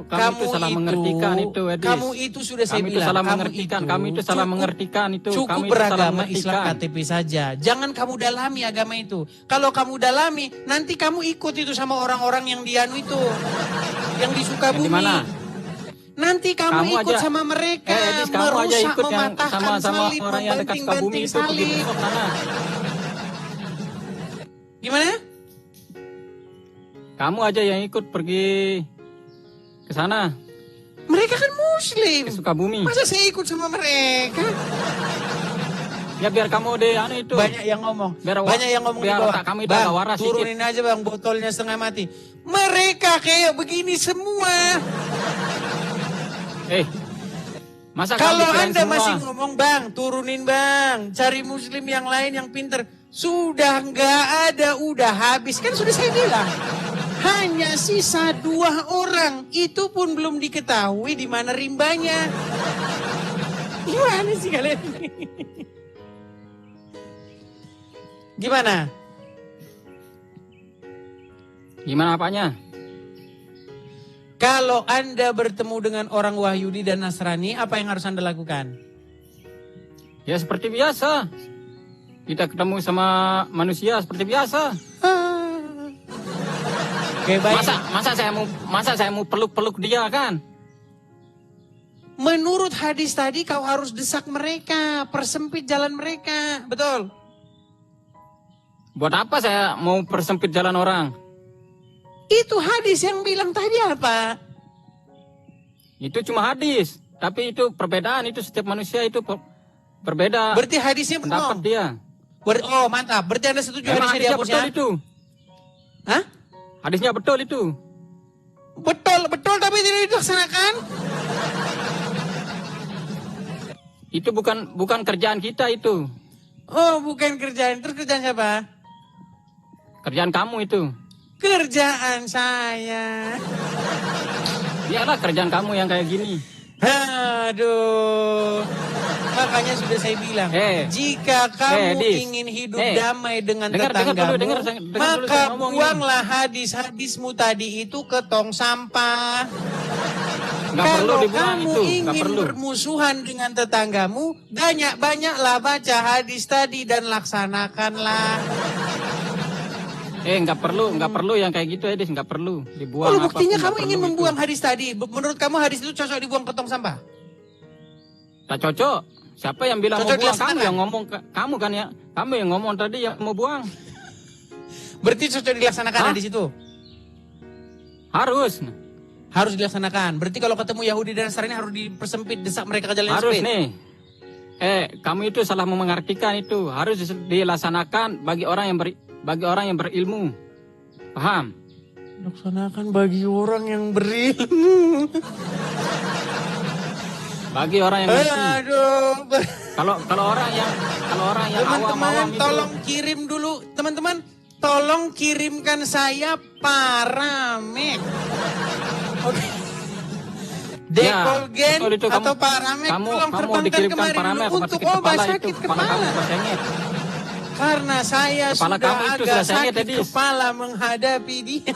salah mengertikan itu, Edis. kamu itu sudah saya Kamu itu bilang, salah mengertikan, kamu itu salah mengertikan itu. Cukup Kamu itu salah beragama mengertikan. Islam KTP saja. Jangan kamu dalami agama itu. Kalau kamu dalami, nanti kamu ikut itu sama orang-orang yang dianu itu, yang disuka Yang di bumi. mana? Nanti kamu ikut aja- sama mereka, Edis, kamu aja merusak, ikut yang mematahkan sama salib, orang yang dekat Sukabumi membanting-banting itu pergi salib. besok sana. Gimana? Kamu aja yang ikut pergi ke sana, Mereka kan Muslim. ke Sukabumi. Masa saya ikut sama mereka? Ya biar kamu deh anu itu. Banyak yang ngomong. Biar Banyak yang ngomong di biar bawah. otak kamu itu Bang, agak waras sedikit. turunin aja bang, botolnya setengah mati. Mereka kayak begini semua. Masa Kalau kamu kirain Anda semua? masih ngomong bang, turunin bang. Cari Muslim yang lain yang pinter. Sudah nggak ada, udah habis. Kan sudah saya bilang. Hanya sisa 2 orang. Itu pun belum diketahui di mana rimbanya. Gimana sih kalian ini? Gimana? Gimana apanya? Kalau Anda bertemu dengan orang Wahyudi dan Nasrani, apa yang harus Anda lakukan? Ya seperti biasa. Kita ketemu sama manusia seperti biasa. Oke, baik. Masa saya mau peluk-peluk dia kan? Menurut hadis tadi kau harus desak mereka, persempit jalan mereka, betul? Buat apa saya mau persempit jalan orang? Itu hadis yang bilang tadi apa? Itu cuma hadis, tapi itu perbedaan, itu setiap manusia itu berbeda. Berarti hadisnya pendapat bohong. dia. Oh mantap, berarti Anda setuju Memang hadisnya hadisnya dihapus betul ya? itu. Hah? Hadisnya betul itu. Betul tapi tidak dilaksanakan? Itu bukan kerjaan kita itu. Oh bukan kerjaan, terus kerjaan siapa? Kerjaan kamu itu. Kerjaan saya. Iyalah kerjaan kamu yang kayak gini. Aduh. Makanya sudah saya bilang, jika kamu Dis. ingin hidup damai dengan Dengar tetanggamu, dulu, dengar dulu maka saya ngomong ini. buanglah hadis-hadismu tadi itu ke tong sampah. Nggak perlu Kalau dibuang kamu itu, nggak ingin perlu. bermusuhan dengan tetanggamu, banyak-banyaklah baca hadis tadi dan laksanakanlah. Nggak perlu yang kayak gitu Edis, nggak perlu dibuang. Kalau buktinya apapun, kamu nggak ingin perlu membuang itu. hadis tadi, menurut kamu hadis itu cocok dibuang ke tong sampah? Tak cocok. Siapa yang bilang Cocok mau buang? Kamu dilaksanakan. yang ngomong, kamu kan ya. Kamu yang ngomong tadi yang mau buang. Berarti cocok dilaksanakan hadis itu? Harus. Harus dilaksanakan. Berarti kalau ketemu Yahudi dan Nasrani harus dipersempit, desak mereka ke jalan yang Harus sempit. nih. Kamu itu salah mengartikan itu. Harus dilaksanakan bagi orang yang berilmu. Paham? Laksanakan bagi orang yang berilmu. Bagi orang yang ngerti. Aduh. Kalau orang yang Teman-teman, awam itu, tolong kirim dulu. Teman-teman, tolong kirimkan saya Paramek. Oke. Dekolgen betul itu, atau Paramek tolong terbangkan dikirimkan kemari Paramek, dulu rumah untuk sakit obat kepala sakit itu, kepala kepala. kamu sudah sengit. Karena saya Kepala sudah kamu itu agak sudah sengit, sakit Edis. kepala menghadapi dia.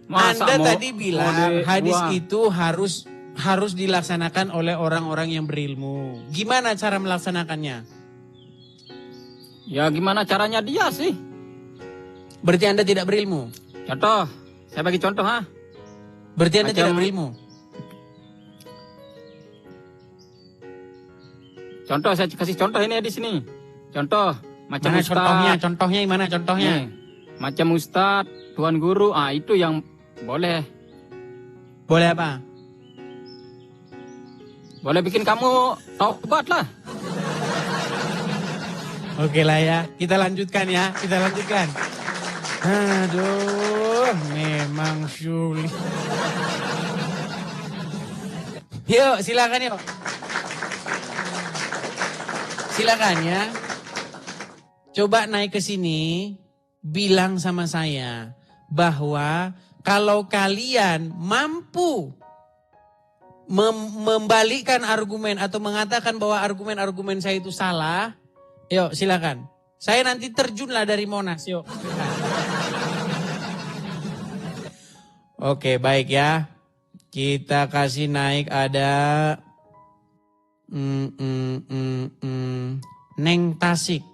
Masa Anda mau- tadi bilang hadis itu harus dilaksanakan oleh orang-orang yang berilmu. Gimana cara melaksanakannya? Ya gimana caranya dia sih? Berarti Anda tidak berilmu. Contoh, saya bagi contoh ha. Berarti Anda Macam- tidak berilmu. Contoh saya kasih contoh ini di sini. Contoh macam Mana ustaz. contohnya? Contohnya gimana contohnya? Nih, macam ustaz, tuan guru, itu yang boleh. Boleh apa? Boleh bikin kamu taubat lah. Oke lah ya, kita lanjutkan ya, kita lanjutkan. Aduh, memang sulit. Yuk, silakan yuk. Silakan ya. Coba naik ke sini, bilang sama saya bahwa kalau kalian mampu membalikkan argumen atau mengatakan bahwa argumen-argumen saya itu salah, yuk silakan. Saya nanti terjunlah dari Monas, yuk. Oke, baik ya. Kita kasih naik ada Neng Tasik.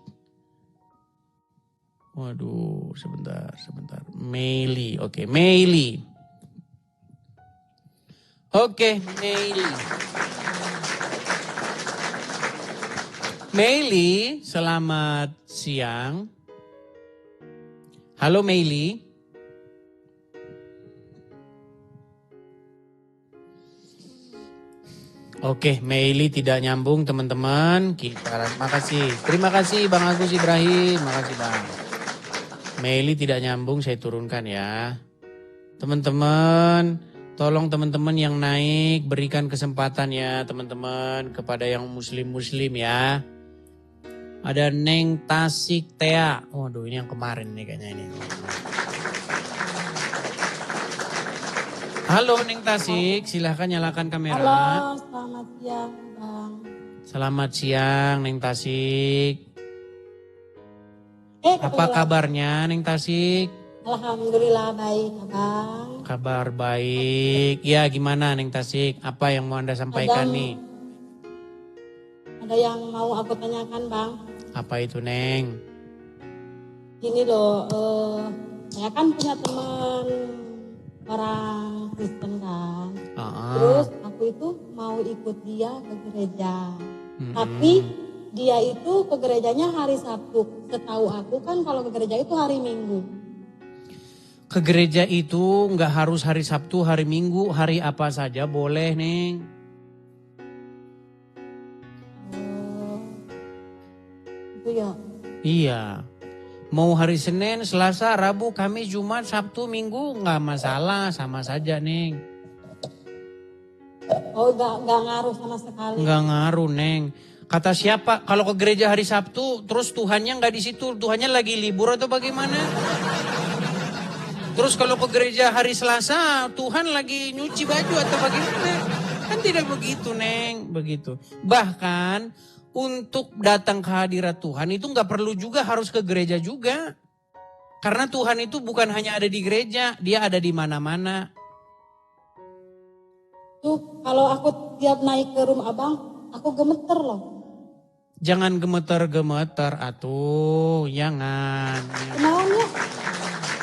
Waduh, sebentar. Meili, oke, Meili. Oke, Meili. Meili, selamat siang. Halo Meili. Oke, Meili tidak nyambung teman-teman. Terima kasih Bang Agus Ibrahim. Makasih Bang. Meili tidak nyambung, saya turunkan ya. Teman-teman, tolong teman-teman yang naik berikan kesempatan ya teman-teman kepada yang muslim-muslim ya. Ada Neng Tasik Tea. Waduh, ini yang kemarin nih kayaknya ini. Halo Neng Tasik, silahkan nyalakan kamera. Halo, selamat siang Bang. Selamat siang Neng Tasik. Apa kabarnya Neng Tasik? Alhamdulillah baik Abang. Kabar baik. Ya gimana Neng Tasik? Apa yang mau Anda sampaikan nih? Ada yang mau aku tanyakan Bang. Apa itu Neng? Gini loh, saya kan punya teman orang Kristen kan. Terus aku itu mau ikut dia ke gereja. Tapi dia itu ke gerejanya hari Sabtu. Setahu aku kan kalau ke gereja itu hari Minggu. Ke gereja itu nggak harus hari Sabtu, hari Minggu, hari apa saja boleh Neng. Itu ya. Iya. Mau hari Senin, Selasa, Rabu, Kamis, Jumat, Sabtu, Minggu nggak masalah, sama saja Neng. Oh nggak ngaruh sama sekali. Nggak ngaruh Neng. Kata siapa? Kalau ke gereja hari Sabtu, terus Tuhannya nggak di situ, Tuhannya lagi libur atau bagaimana? Terus kalau ke gereja hari Selasa, Tuhan lagi nyuci baju atau bagaimana? Kan tidak begitu Neng, begitu. Bahkan untuk datang ke hadirat Tuhan itu nggak perlu juga harus ke gereja juga. Karena Tuhan itu bukan hanya ada di gereja, dia ada di mana-mana. Tuh kalau aku tiap naik ke rumah Abang, aku gemeter loh. Jangan gemeter-gemeter atuh, jangan. Kenapa?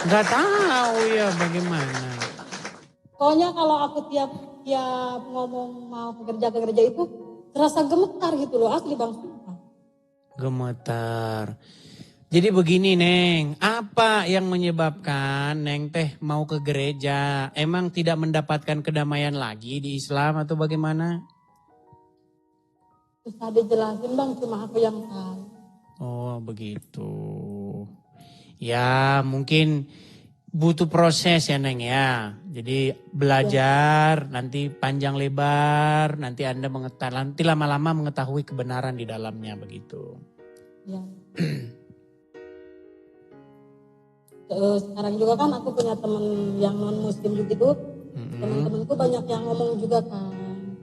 Nggak tahu ya bagaimana. Pokoknya kalau aku tiap ngomong mau ke gereja itu terasa gemetar gitu loh, asli Bang. Gemetar. Jadi begini Neng, apa yang menyebabkan Neng teh mau ke gereja? Emang tidak mendapatkan kedamaian lagi di Islam atau bagaimana? Susah dijelasin Bang, cuma aku yang tahu. Oh begitu. Ya mungkin butuh proses ya Neng ya. Jadi belajar, nanti panjang lebar, nanti Anda nanti lama-lama mengetahui kebenaran di dalamnya begitu. Ya. Sekarang juga kan aku punya teman yang non muslim gitu. Teman-temanku banyak yang ngomong juga kan.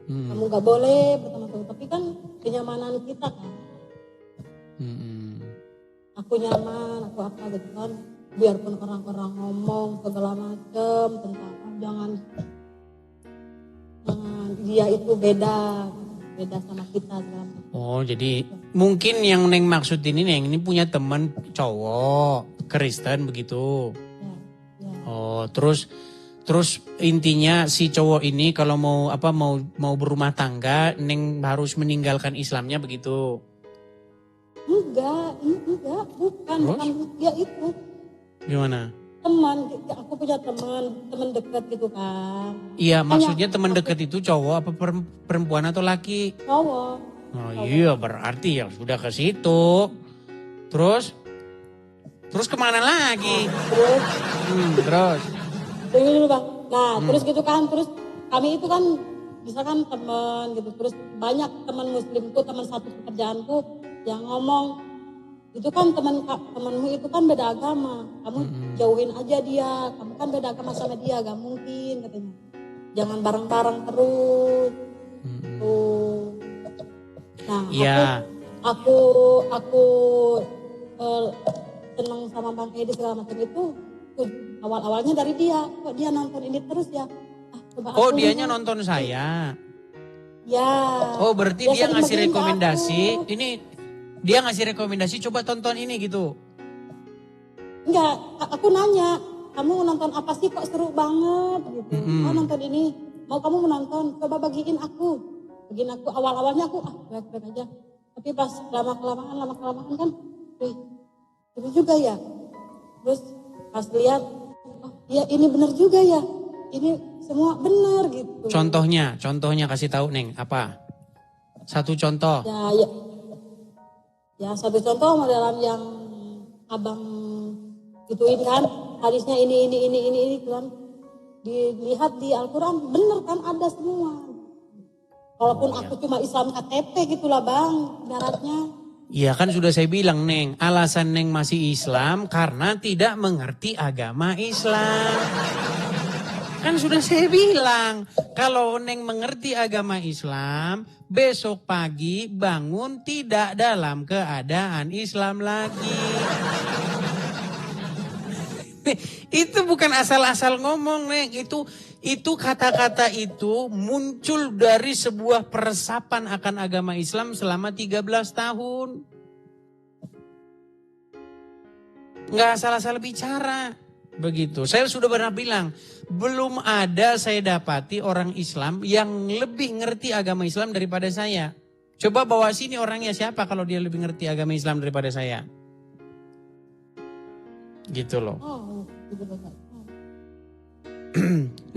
Kamu gak boleh berteman-teman, tapi kan kenyamanan kita kan. Aku nyaman, aku apa gitu kan. Biarpun orang-orang ngomong segala macam tentang jangan dia itu beda sama kita segala macam. Oh jadi mungkin yang Neng maksud ini Neng ini punya teman cowok Kristen begitu. Ya. Oh terus intinya si cowok ini kalau mau berumah tangga Neng harus meninggalkan Islamnya begitu. Enggak, bukan dia itu. Gimana? Teman, aku punya teman dekat gitu kan. Iya, maksudnya teman dekat itu cowok apa perempuan atau laki? Cowok. Oh iya, berarti ya sudah ke situ. Terus kemana lagi? Terus. Tunggu dulu Bang. Nah, terus gitu kan, terus kami itu kan misalkan teman gitu, terus banyak teman muslimku, teman satu pekerjaanku yang ngomong, itu kan temanmu itu kan beda agama, kamu jauhin aja dia, kamu kan beda agama sama dia, gak mungkin katanya. Jangan bareng-bareng terus. Tuh. Nah, ya. aku senang sama Bang Edi segala macam itu awal-awalnya dari dia. Kok dia nonton ini terus ya? Oh, dianya nonton saya. Ya. Oh, berarti dia ngasih rekomendasi. Ini dia ngasih rekomendasi coba tonton ini gitu. Enggak, aku nanya, kamu nonton apa sih kok seru banget gitu. Oh nonton ini, mau kamu menonton, coba bagiin aku. Awal-awalnya aku baik-baik aja. Tapi pas lama-kelamaan kan, seru juga ya. Terus pas lihat, oh ya ini benar juga ya. Ini semua benar gitu. Contohnya kasih tahu Neng, apa? Satu contoh. Ya satu contoh modelan yang abang ituin kan, hadisnya ini kan. Dilihat di Al-Quran, bener kan ada semua. Walaupun aku cuma Islam KTP gitulah Bang, daratnya. Iya kan sudah saya bilang Neng, alasan Neng masih Islam karena tidak mengerti agama Islam. Kan sudah saya bilang, kalau Neng mengerti agama Islam, besok pagi bangun tidak dalam keadaan Islam lagi. Itu bukan asal-asal ngomong Neng, itu kata-kata itu muncul dari sebuah peresapan akan agama Islam selama 13 tahun. Nggak asal-asal bicara. Begitu. Saya sudah pernah bilang, belum ada saya dapati orang Islam yang lebih ngerti agama Islam daripada saya. Coba bawa sini orangnya siapa kalau dia lebih ngerti agama Islam daripada saya. Gitu loh.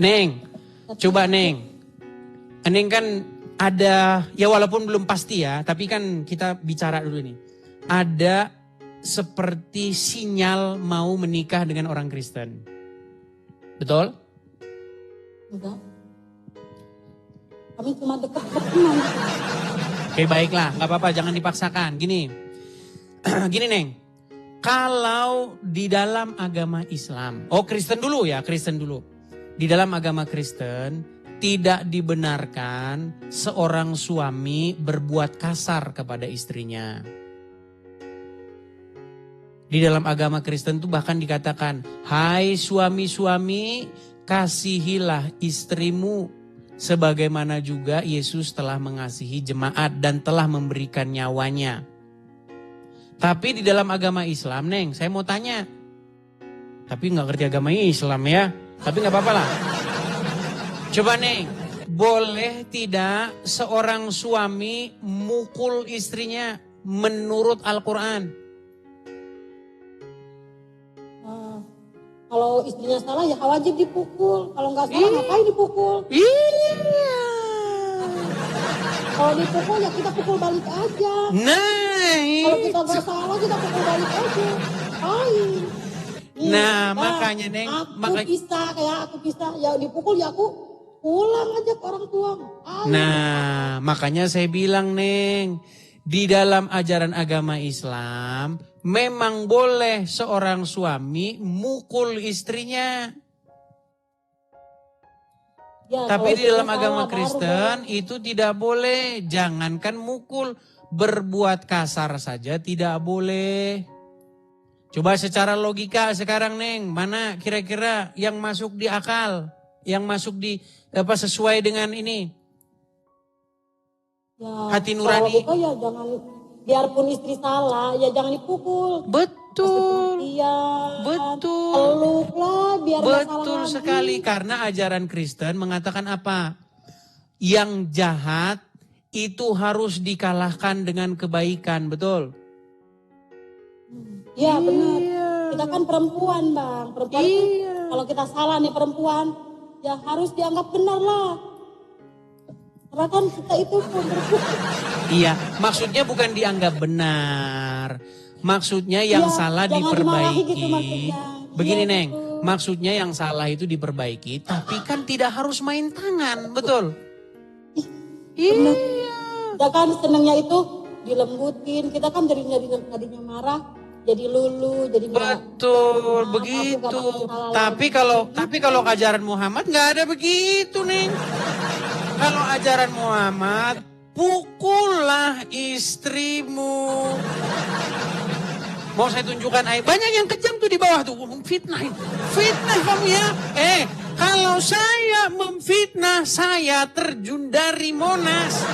Neng, coba Neng. Neng kan ada, ya walaupun belum pasti ya, tapi kan kita bicara dulu nih. Ada seperti sinyal mau menikah dengan orang Kristen. Betul? Enggak. Kami cuma dekat-dekat teman. Oke baiklah, gak apa-apa jangan dipaksakan. Gini Neng. Kalau di dalam agama Islam, Kristen dulu ya, Kristen dulu. Di dalam agama Kristen tidak dibenarkan seorang suami berbuat kasar kepada istrinya. Di dalam agama Kristen itu bahkan dikatakan, hai suami-suami, kasihilah istrimu sebagaimana juga Yesus telah mengasihi jemaat dan telah memberikan nyawanya. Tapi di dalam agama Islam, Neng, saya mau tanya. Tapi nggak ngerti agama Islam ya, tapi nggak apa-apa lah. Coba Neng, boleh tidak seorang suami mukul istrinya menurut Al-Quran? Kalau istrinya salah ya wajib dipukul. Kalau nggak salah ngapain dipukul? Iya. Kalau dipukul ya kita pukul balik aja. Nah. Kalau kita nggak salah kita pukul balik aja. Ngapain? Nah, makanya Neng, aku bisa ya dipukul ya aku pulang aja ke orang tua. Nah, makanya saya bilang Neng, di dalam ajaran agama Islam memang boleh seorang suami mukul istrinya. Ya, Tapi kalau di dalam istrinya agama salah, Kristen itu tidak boleh. Jangankan mukul, berbuat kasar saja tidak boleh. Coba secara logika sekarang Neng, mana kira-kira yang masuk di akal, yang masuk di sesuai dengan ini ya, hati nurani. Kalau ya jangan, biarpun istri salah ya jangan dipukul. Betul, betul, Peluk lah biar nggak salah betul lagi. sekali. Karena ajaran Kristen mengatakan apa? Yang jahat itu harus dikalahkan dengan kebaikan, betul? Iya benar. Kita kan perempuan Bang. Perempuan itu kalau kita salah nih perempuan, ya harus dianggap benar lah. Karena kan kita itu perempuan. Iya, maksudnya bukan dianggap benar. Maksudnya yang salah diperbaiki. Gitu maksudnya. Begini Neng, maksudnya yang salah itu diperbaiki, tapi kan tidak harus main tangan, betul? Iya. Kita kan senangnya itu dilembutin. Kita kan jadinya marah. Jadi lulu, jadi betul begitu. Tapi kalau ajaran Muhammad nggak ada begitu nih. Kalau ajaran Muhammad, pukullah istrimu. Mau saya tunjukkan ayat. Banyak yang kejam tuh di bawah tuh, fitnah kamu ya. Kalau saya memfitnah, saya terjun dari Monas.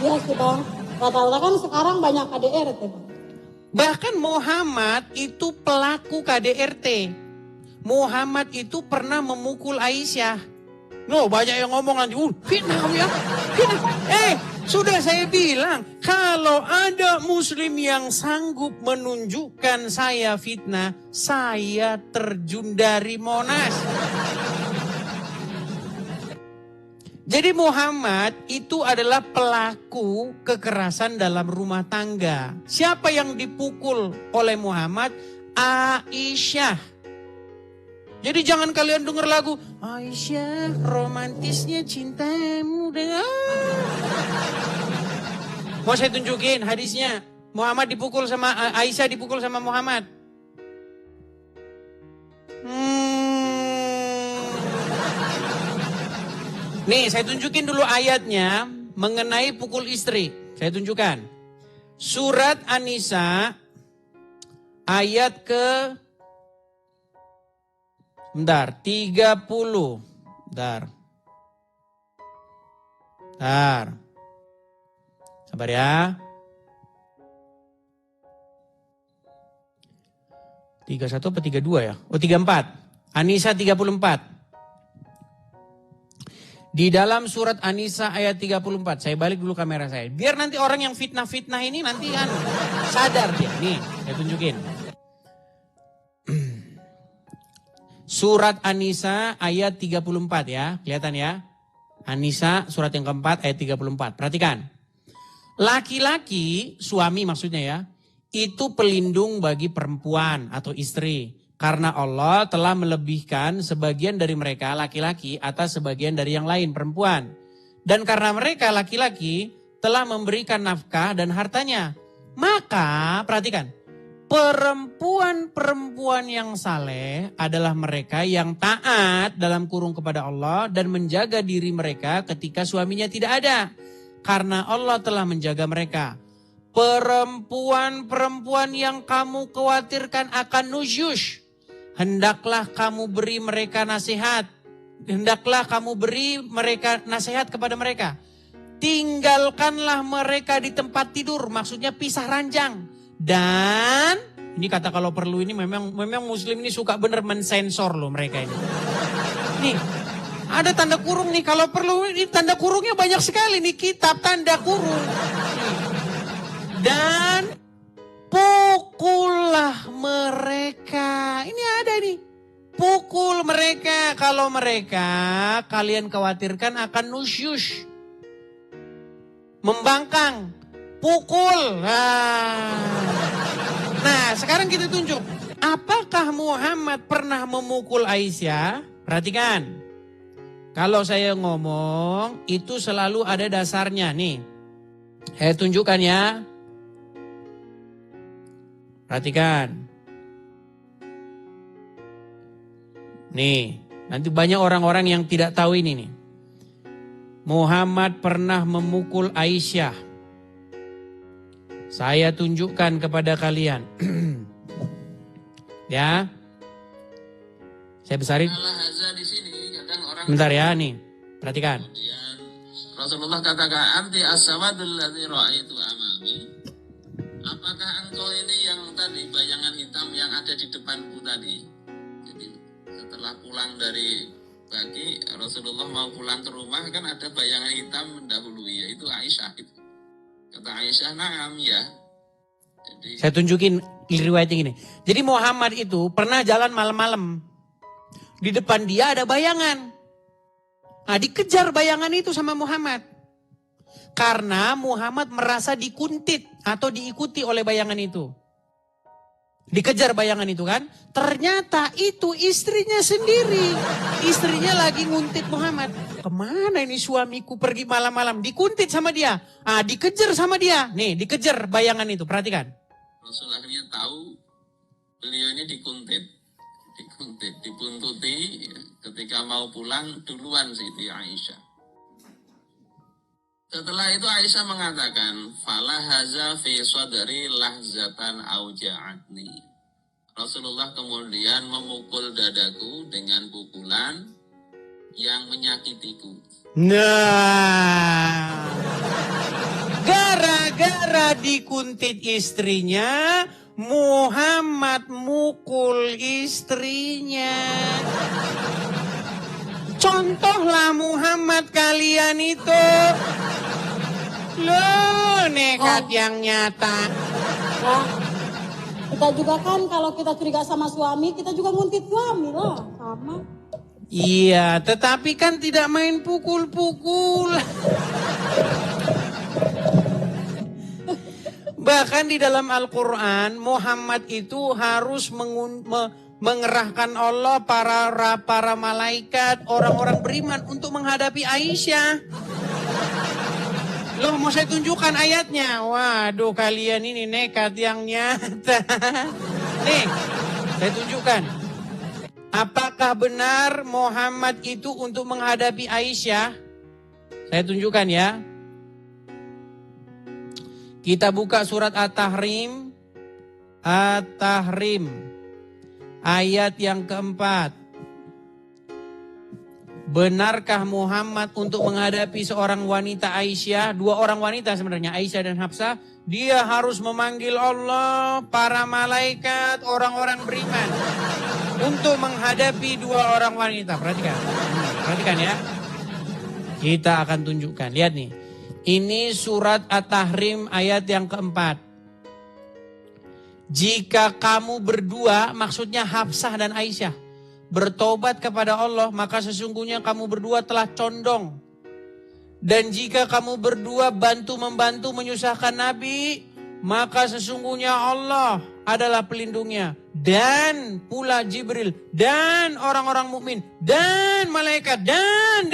Iya sih Bang. Rata-rata kan sekarang banyak KDRT Bang. Bahkan Muhammad itu pelaku KDRT. Muhammad itu pernah memukul Aisyah. No, banyak yang ngomong nanti, fitnah kamu ya, fitnah. Sudah saya bilang, kalau ada muslim yang sanggup menunjukkan saya fitnah, saya terjun dari Monas. Jadi Muhammad itu adalah pelaku kekerasan dalam rumah tangga. Siapa yang dipukul oleh Muhammad? Aisyah. Jadi jangan kalian dengar lagu Aisyah romantisnya cintamu dengan. Mau saya tunjukin hadisnya. Muhammad dipukul sama Aisyah dipukul sama Muhammad. Nih, saya tunjukin dulu ayatnya mengenai pukul istri. Saya tunjukkan. Surat An-Nisa ayat ke 30. Bentar. Sabar ya. 31 apa 32 ya? Oh 34. An-Nisa 34. Di dalam surat An-Nisa ayat 34. Saya balik dulu kamera saya. Biar nanti orang yang fitnah-fitnah ini nanti kan sadar dia. Nih, saya tunjukin. Surat An-Nisa ayat 34 ya. Kelihatan ya. An-Nisa surat yang keempat ayat 34. Perhatikan. Laki-laki, suami maksudnya ya. Itu pelindung bagi perempuan atau istri. Karena Allah telah melebihkan sebagian dari mereka laki-laki atas sebagian dari yang lain perempuan. Dan karena mereka laki-laki telah memberikan nafkah dan hartanya. Maka perhatikan, perempuan-perempuan yang saleh adalah mereka yang taat dalam kurung kepada Allah dan menjaga diri mereka ketika suaminya tidak ada. Karena Allah telah menjaga mereka. Perempuan-perempuan yang kamu khawatirkan akan nusyush. Hendaklah kamu beri mereka nasihat. Hendaklah kamu beri mereka nasihat kepada mereka. Tinggalkanlah mereka di tempat tidur. Maksudnya pisah ranjang. Dan ini kata kalau perlu ini memang muslim ini suka bener mensensor loh mereka ini. Nih ada tanda kurung nih. Kalau perlu ini tanda kurungnya banyak sekali nih. Kitab tanda kurung. Dan pukullah mereka. Ini ada nih. Pukul mereka kalau mereka kalian khawatirkan akan nusyush. Membangkang. Pukul. Nah, sekarang kita tunjuk. Apakah Muhammad pernah memukul Aisyah? Perhatikan. Kalau saya ngomong, itu selalu ada dasarnya. Nih, saya tunjukkan ya. Perhatikan. Nih, nanti banyak orang-orang yang tidak tahu ini nih. Muhammad pernah memukul Aisyah. Saya tunjukkan kepada kalian. Ya. Saya besarin. Bentar ya nih. Perhatikan. Rasulullah katakan, "Anti as-sawadul ladzi ra'aitu amami." Apakah engkau ini yang tadi bayangan hitam yang ada di depanku tadi? Jadi setelah pulang dari pagi, Rasulullah mau pulang ke rumah, kan ada bayangan hitam mendahului, yaitu Aisyah itu. Kata Aisyah, "Na'am ya." Jadi, saya tunjukin riwayatnya gini. Jadi Muhammad itu pernah jalan malam-malam. Di depan dia ada bayangan. Nah, dikejar bayangan itu sama Muhammad. Karena Muhammad merasa dikuntit atau diikuti oleh bayangan itu. Dikejar bayangan itu kan. Ternyata itu istrinya sendiri. Istrinya lagi nguntit Muhammad. Kemana ini suamiku pergi malam-malam? Dikuntit sama dia. Ah, dikejar sama dia. Nih, dikejar bayangan itu. Perhatikan. Rasul akhirnya tahu beliau ini dikuntit, dibuntuti. Ketika mau pulang duluan Siti Aisyah. Setelah itu Aisyah mengatakan, "Fala haza fi sadri lahzatan auja'atni." Rasulullah kemudian memukul dadaku dengan pukulan yang menyakitiku. Nah, gara-gara dikuntit istrinya, Muhammad mukul istrinya. Contohlah Muhammad kalian itu. Loh, nekat yang nyata. Nah, kita juga kan kalau kita curiga sama suami, kita juga nguntit suami lah, sama. Iya, tetapi kan tidak main pukul-pukul. Bahkan di dalam Al-Quran, Muhammad itu harus mengerahkan Allah, para malaikat, orang-orang beriman untuk menghadapi Aisyah. Loh, mau saya tunjukkan ayatnya. Waduh, kalian ini nekat yang nyata. Nih, saya tunjukkan. Apakah benar Muhammad itu untuk menghadapi Aisyah? Saya tunjukkan ya. Kita buka surat At-Tahrim. At-Tahrim. Ayat yang keempat. Benarkah Muhammad untuk menghadapi seorang wanita Aisyah? Dua orang wanita sebenarnya, Aisyah dan Hafsah. Dia harus memanggil Allah, para malaikat, orang-orang beriman. Untuk menghadapi dua orang wanita. Perhatikan. Perhatikan ya. Kita akan tunjukkan. Lihat nih. Ini surat At-Tahrim ayat yang keempat. Jika kamu berdua, maksudnya Hafsah dan Aisyah, bertobat kepada Allah, maka sesungguhnya kamu berdua telah condong. Dan jika kamu berdua bantu-membantu menyusahkan Nabi, maka sesungguhnya Allah adalah pelindungnya. Dan pula Jibril, dan orang-orang mukmin, dan malaikat, dan.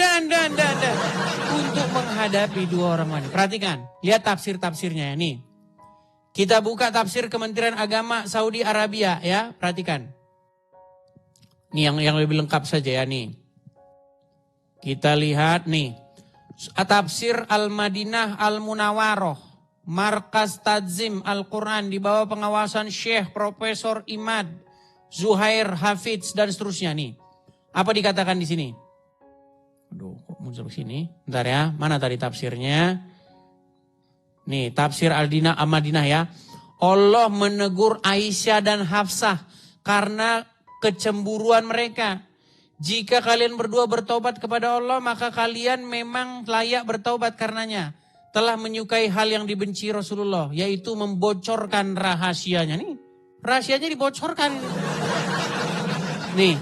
Untuk menghadapi dua orang wanita. Perhatikan, lihat tafsir-tafsirnya ya nih. Kita buka tafsir Kementerian Agama Saudi Arabia ya, perhatikan. Ini yang lebih lengkap saja ya nih. Kita lihat nih. Tafsir Al-Madinah Al-Munawaroh. Markas Tadzim Al-Quran di bawah pengawasan Syekh Profesor Imad Zuhair Hafidz dan seterusnya nih. Apa dikatakan di sini? Aduh, kok muncul sini? Bentar ya, mana tadi tafsirnya? Nih, tafsir Al-Madinah ya. Allah menegur Aisyah dan Hafsah karena kecemburuan mereka. Jika kalian berdua bertobat kepada Allah, maka kalian memang layak bertobat karenanya. Telah menyukai hal yang dibenci Rasulullah, yaitu membocorkan rahasianya. Nih, rahasianya dibocorkan. Nih,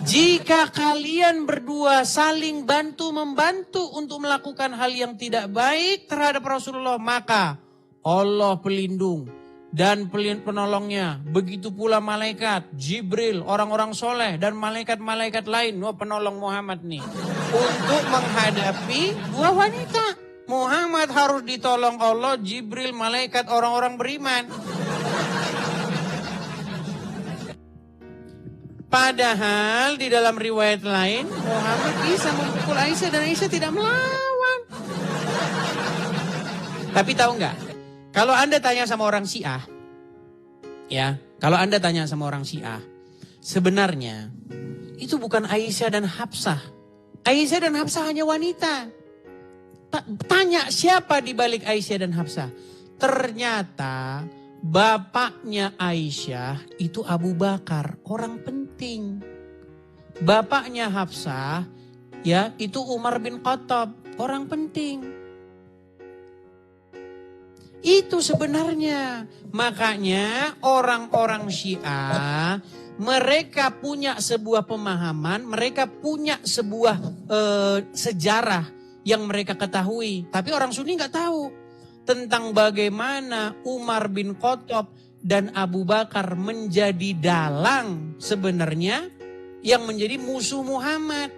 jika kalian berdua saling bantu-membantu untuk melakukan hal yang tidak baik terhadap Rasulullah, maka Allah pelindung. dan penolongnya. Begitu pula malaikat, Jibril, orang-orang soleh dan malaikat-malaikat lain. Wah, penolong Muhammad nih. Untuk menghadapi dua wanita. Muhammad harus ditolong Allah, Jibril, malaikat, orang-orang beriman. Padahal di dalam riwayat lain, Muhammad bisa memukul Aisyah dan Aisyah tidak melawan. Tapi tahu nggak? Kalau Anda tanya sama orang Syiah, ya, kalau Anda tanya sama orang Syiah, sebenarnya itu bukan Aisyah dan Hafsah. Aisyah dan Hafsah hanya wanita. Tanya siapa di balik Aisyah dan Hafsah? Ternyata bapaknya Aisyah itu Abu Bakar, orang penting. Bapaknya Hafsah, ya, itu Umar bin Khattab, orang penting. Itu sebenarnya. Makanya orang-orang Syiah, mereka punya sebuah pemahaman, mereka punya sebuah sejarah yang mereka ketahui. Tapi orang Sunni nggak tahu tentang bagaimana Umar bin Khattab dan Abu Bakar menjadi dalang sebenarnya yang menjadi musuh Muhammad.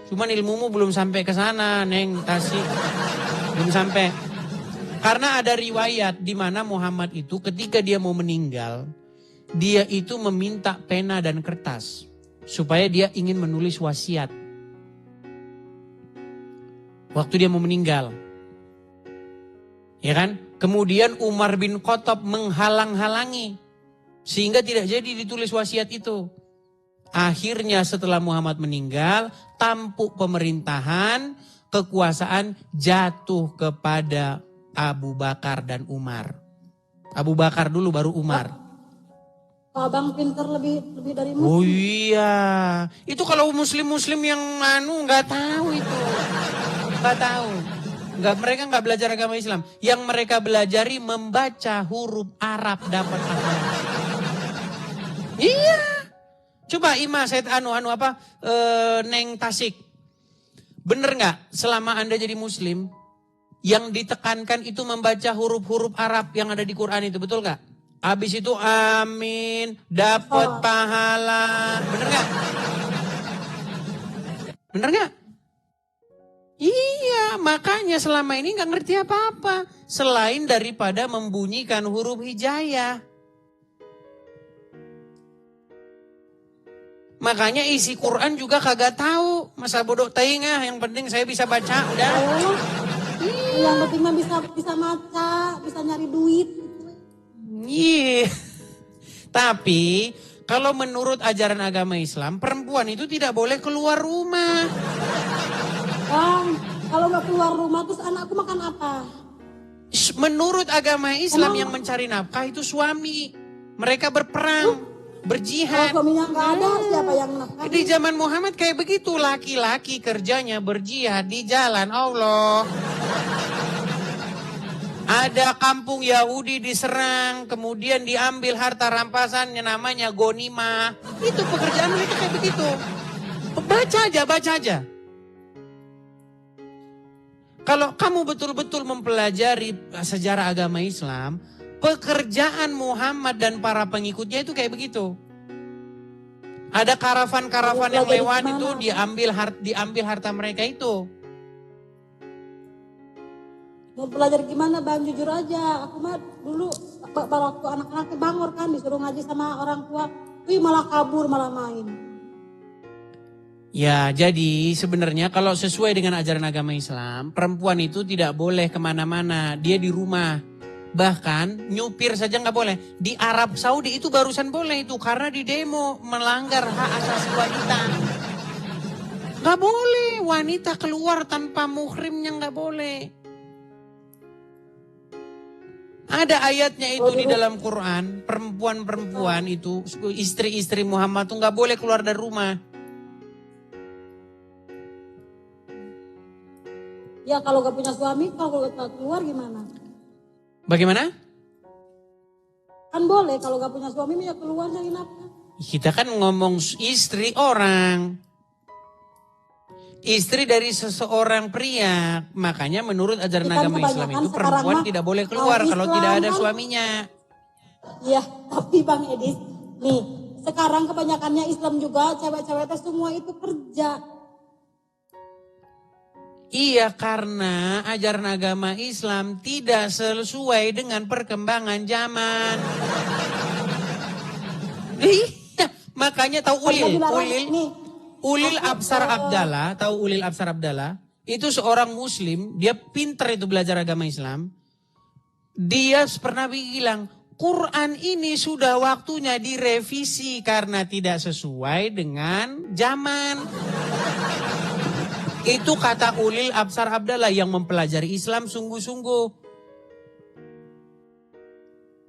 Cuman ilmumu belum sampai ke sana, Neng Tasik. Belum sampai. Karena ada riwayat di mana Muhammad itu ketika dia mau meninggal, dia itu meminta pena dan kertas supaya dia ingin menulis wasiat. Waktu dia mau meninggal. Ya kan? Kemudian Umar bin Khattab menghalang-halangi. Sehingga tidak jadi ditulis wasiat itu. Akhirnya setelah Muhammad meninggal, tampuk pemerintahan, kekuasaan jatuh kepada Abu Bakar dan Umar. Abu Bakar dulu baru Umar. Abang pinter lebih dari muslim. Oh iya. Itu kalau muslim-muslim yang nggak tahu itu. Nggak tahu. Mereka nggak belajar agama Islam. Yang mereka belajari membaca huruf Arab dapat akhlak. Iya. Coba Ima Said Neng Tasik. Bener nggak selama Anda jadi muslim, yang ditekankan itu membaca huruf-huruf Arab yang ada di Quran itu, betul nggak? Habis itu amin, dapat pahala. Bener nggak? Bener nggak? Iya, makanya selama ini nggak ngerti apa-apa selain daripada membunyikan huruf hijayah. Makanya isi Quran juga kagak tahu. Masa bodoh taingah, yang penting saya bisa baca, udah. Oh, yang penting mah bisa baca, bisa nyari duit. Iya. Tapi kalau menurut ajaran agama Islam, perempuan itu tidak boleh keluar rumah. Bang, kalau nggak keluar rumah terus anakku makan apa? Menurut agama Islam yang mencari nafkah itu suami. Mereka berperang. Berjihad. Kalau suaminya nggak ada, siapa yang nafkah? Di zaman Muhammad kayak begitu, laki-laki kerjanya berjihad di jalan Allah. Ada kampung Yahudi diserang, kemudian diambil harta rampasannya namanya gonimah. Itu pekerjaan mereka kayak begitu. Baca aja. Kalau kamu betul-betul mempelajari sejarah agama Islam, pekerjaan Muhammad dan para pengikutnya itu kayak begitu. Ada karavan-karavan yang lewat itu diambil harta mereka itu. Mau belajar gimana Bang? Jujur aja, aku mah dulu waktu anak-anak bangor kan disuruh ngaji sama orang tua, malah kabur, malah main. Ya, jadi sebenarnya kalau sesuai dengan ajaran agama Islam, perempuan itu tidak boleh kemana-mana, dia di rumah. Bahkan nyupir saja nggak boleh. Di Arab Saudi itu barusan boleh itu karena di demo melanggar hak asasi wanita. Nggak boleh wanita keluar tanpa muhrimnya, nggak boleh. Ada ayatnya itu di dalam Quran, perempuan-perempuan itu istri-istri Muhammad tuh nggak boleh keluar dari rumah. Ya kalau gak punya suami, kalau gak keluar gimana? Bagaimana? Kan boleh, kalau gak punya suami ya keluar nyari nafkah. Kita kan ngomong istri orang. istri dari seseorang pria. Makanya menurut ajaran Kan agama Islam kebanyakan itu perempuan sekarang mah tidak boleh keluar kalau Islam tidak ada kan. suaminya. Iya, tapi Bang Edis, nih sekarang kebanyakannya Islam juga cewek-cewek teh semua itu kerja. Iya, karena ajaran agama Islam tidak sesuai dengan perkembangan zaman. Iya, makanya tahu Ulil Absar Abdallah, tahu Ulil Absar Abdallah? Itu seorang muslim, dia pinter itu belajar agama Islam. Dia pernah bilang, Quran ini sudah waktunya direvisi karena tidak sesuai dengan zaman. Itu kata Ulil Absar Abdallah yang mempelajari Islam sungguh-sungguh.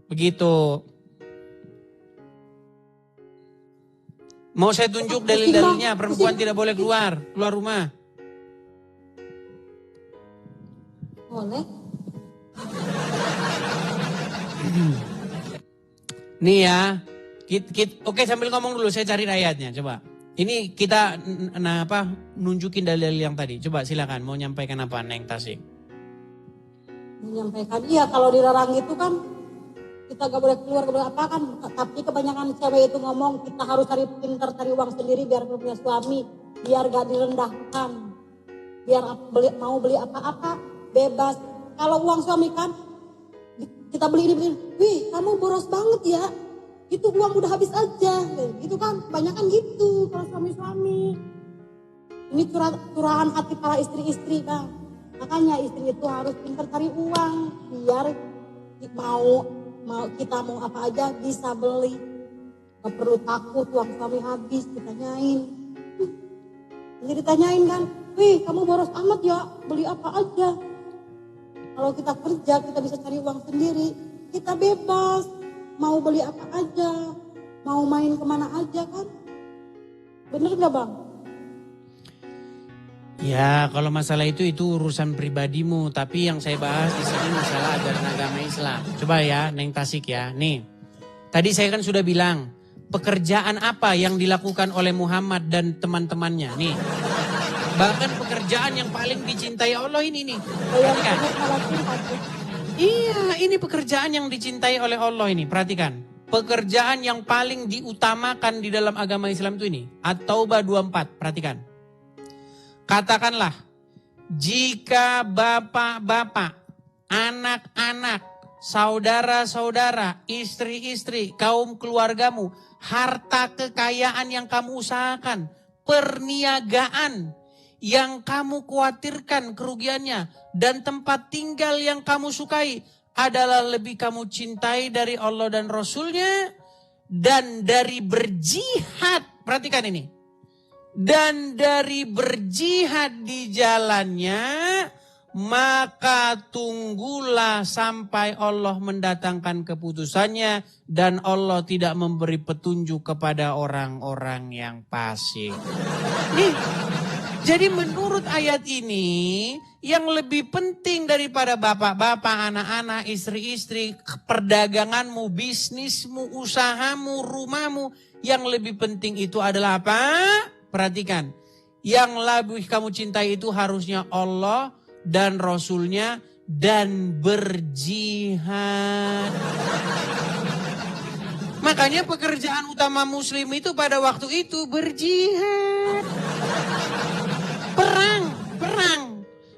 Begitu. Mau saya tunjuk dalil-dalilnya, perempuan tidak boleh keluar rumah. Boleh. Nih ya, oke sambil ngomong dulu saya cari ayatnya, coba. Ini kita nunjukin dalil yang tadi. Coba silakan mau nyampaikan apa Neng Tasik? Menyampaikan iya kalau dilarang itu kan kita gak boleh keluar, gak boleh apa kan. Tapi kebanyakan cewek itu ngomong kita harus pintar cari uang sendiri biar punya suami, biar gak direndahkan, biar mau beli apa-apa bebas. Kalau uang suami kan kita beli ini, wih kamu boros banget ya. Itu uang udah habis aja, gitu kan, kebanyakan gitu kalau suami-suami. Ini curahan hati para istri-istri Bang. Makanya istri itu harus pintar cari uang, biar kita mau apa aja bisa beli. Gak perlu takut uang suami habis, ditanyain. Jadi ditanyain kan, wih kamu boros amat ya, beli apa aja. Kalau kita kerja, kita bisa cari uang sendiri, kita bebas. Mau beli apa aja, mau main kemana aja kan. Bener gak Bang? Ya kalau masalah itu urusan pribadimu. Tapi yang saya bahas di sini masalah ajaran agama Islam. Coba ya Neng Tasik ya. Nih, tadi saya kan sudah bilang pekerjaan apa yang dilakukan oleh Muhammad dan teman-temannya. Nih, bahkan pekerjaan yang paling dicintai Allah ini nih. Perhatikan. Iya, ini pekerjaan yang dicintai oleh Allah ini. Perhatikan. Pekerjaan yang paling diutamakan di dalam agama Islam itu ini. At-Taubah 24. Perhatikan. Katakanlah, jika bapak-bapak, anak-anak, saudara-saudara, istri-istri, kaum keluargamu, harta kekayaan yang kamu usahakan, perniagaan yang kamu khawatirkan kerugiannya, dan tempat tinggal yang kamu sukai adalah lebih kamu cintai dari Allah dan Rasulnya, dan dari berjihad, perhatikan ini, dan dari berjihad di jalannya, maka tunggulah sampai Allah mendatangkan keputusannya, dan Allah tidak memberi petunjuk kepada orang-orang yang fasik. Nih, jadi menurut ayat ini, yang lebih penting daripada bapak-bapak, anak-anak, istri-istri, perdaganganmu, bisnismu, usahamu, rumahmu, yang lebih penting itu adalah apa? Perhatikan, yang lebih kamu cintai itu harusnya Allah dan Rasulnya dan berjihad. Makanya pekerjaan utama muslim itu pada waktu itu berjihad. Perang.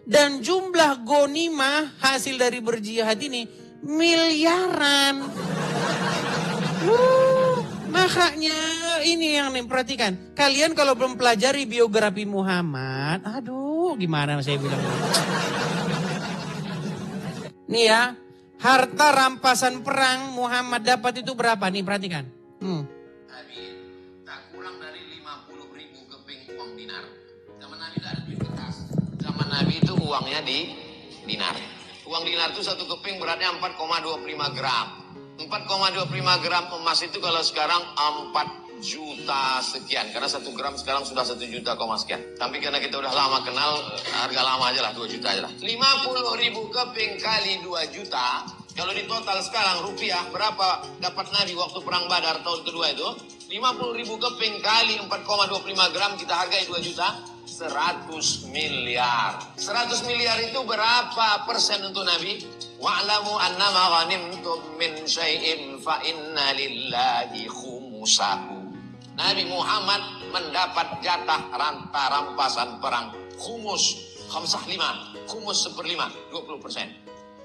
Dan jumlah ghanimah hasil dari berjihad ini miliaran. Makanya ini yang nih perhatikan. Kalian kalau belum pelajari biografi Muhammad, aduh gimana saya bilang. Nih ya, harta rampasan perang Muhammad dapat itu berapa nih perhatikan. Tak kurang dari 50.000 keping uang dinar. Zaman Nabi tidak ada duit kertas. Zaman Nabi itu uangnya di dinar. Uang dinar itu satu keping beratnya 4,25 gram. 4,25 gram emas itu kalau sekarang 4 juta sekian. Karena 1 gram sekarang sudah 1 juta sekian. Tapi karena kita udah lama kenal, harga lama aja lah, 2 juta aja lah. 50.000 keping kali 2 juta. Kalau di total sekarang rupiah berapa dapat Nabi waktu perang Badar tahun kedua itu? 50.000 keping kali 4,25 gram kita hargai 2 juta. 100 miliar. 100 miliar itu berapa persen untuk Nabi? Wa'lamu annama ghanimtum min syai'in fa inna lillahi khumusahu. Nabi Muhammad mendapat jatah rampasan perang khumus, khamsah 5, khumus 1/5, 20%.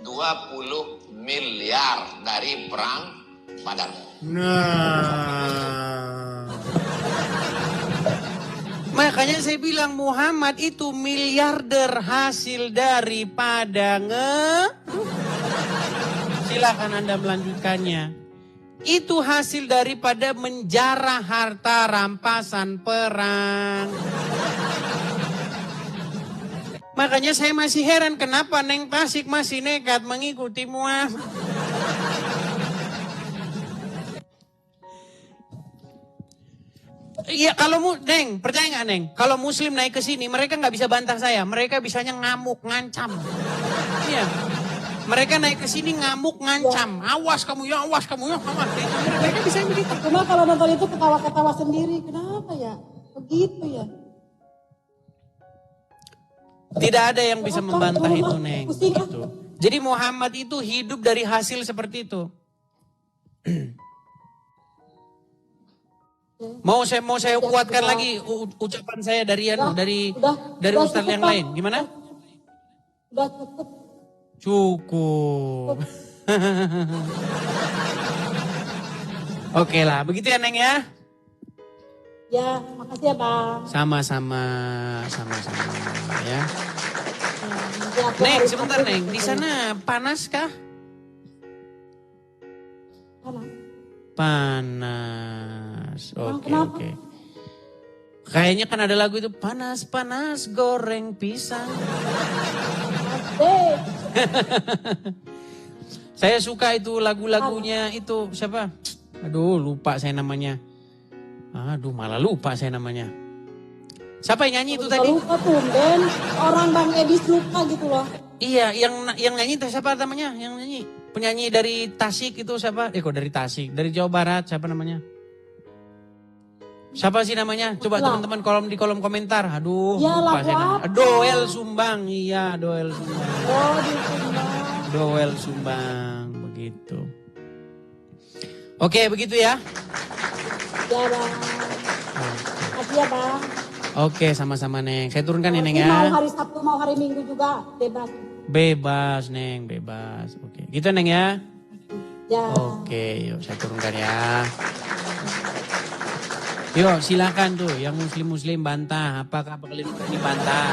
20 miliar dari perang Badar. Nah. Makanya saya bilang Muhammad itu miliarder hasil daripada Silakan Anda melanjutkannya. Itu hasil daripada menjarah harta rampasan perang. Makanya saya masih heran kenapa Neng Tasik masih nekat mengikuti Muhammad. Iya kalau Neng, percaya nggak Neng? Kalau Muslim naik ke sini, mereka nggak bisa bantah saya. Mereka bisanya ngamuk, ngancam. Iya. Mereka naik ke sini ngamuk, ngancam. Awas kamu ya, awas kamu ya, awas. Mereka bisa begitu. Cuma kalau nonton itu ketawa-ketawa sendiri. Kenapa ya? Begitu ya. Tidak ada yang bisa membantah itu, Neng. Gitu. Jadi Muhammad itu hidup dari hasil seperti itu. Mau saya kuatkan lagi ucapan saya dari Ustaz yang lain. Gimana? Udah cukup. Cukup. Oke lah, begitu ya Neng ya? Ya, makasih ya Bang. Sama-sama ya. Neng, sebentar Neng, di sana panas kah? Panas. Oke. Kayaknya kan ada lagu itu panas-panas goreng pisang. Saya suka itu lagu-lagunya itu siapa? Aduh lupa saya namanya. Aduh malah lupa saya namanya. Siapa yang nyanyi itu tadi? Lupa tuh Ben. Orang Bang Edis lupa gitu loh. Iya yang nyanyi itu siapa namanya? Yang nyanyi? Penyanyi dari Tasik itu siapa? Kok dari Tasik? Dari Jawa Barat siapa namanya? Siapa sih namanya? Coba teman-teman di kolom komentar. Aduh, ya, lupa saya namanya. Doel Sumbang. Iya, Doel Sumbang. Oh, di Sumbang. Doel Sumbang, begitu. Oke, begitu ya. Ya, Bang. Makasih ya, Bang. Oke, sama-sama, Neng. Saya turunkan ya, Neng ya. Mau hari Sabtu, mau hari Minggu juga, bebas. Bebas, Neng, bebas. Oke, gitu, Neng ya. Ya. Oke, yuk saya turunkan ya. Yuk silakan tuh yang muslim-muslim bantah. Apakah kalian berani bantah?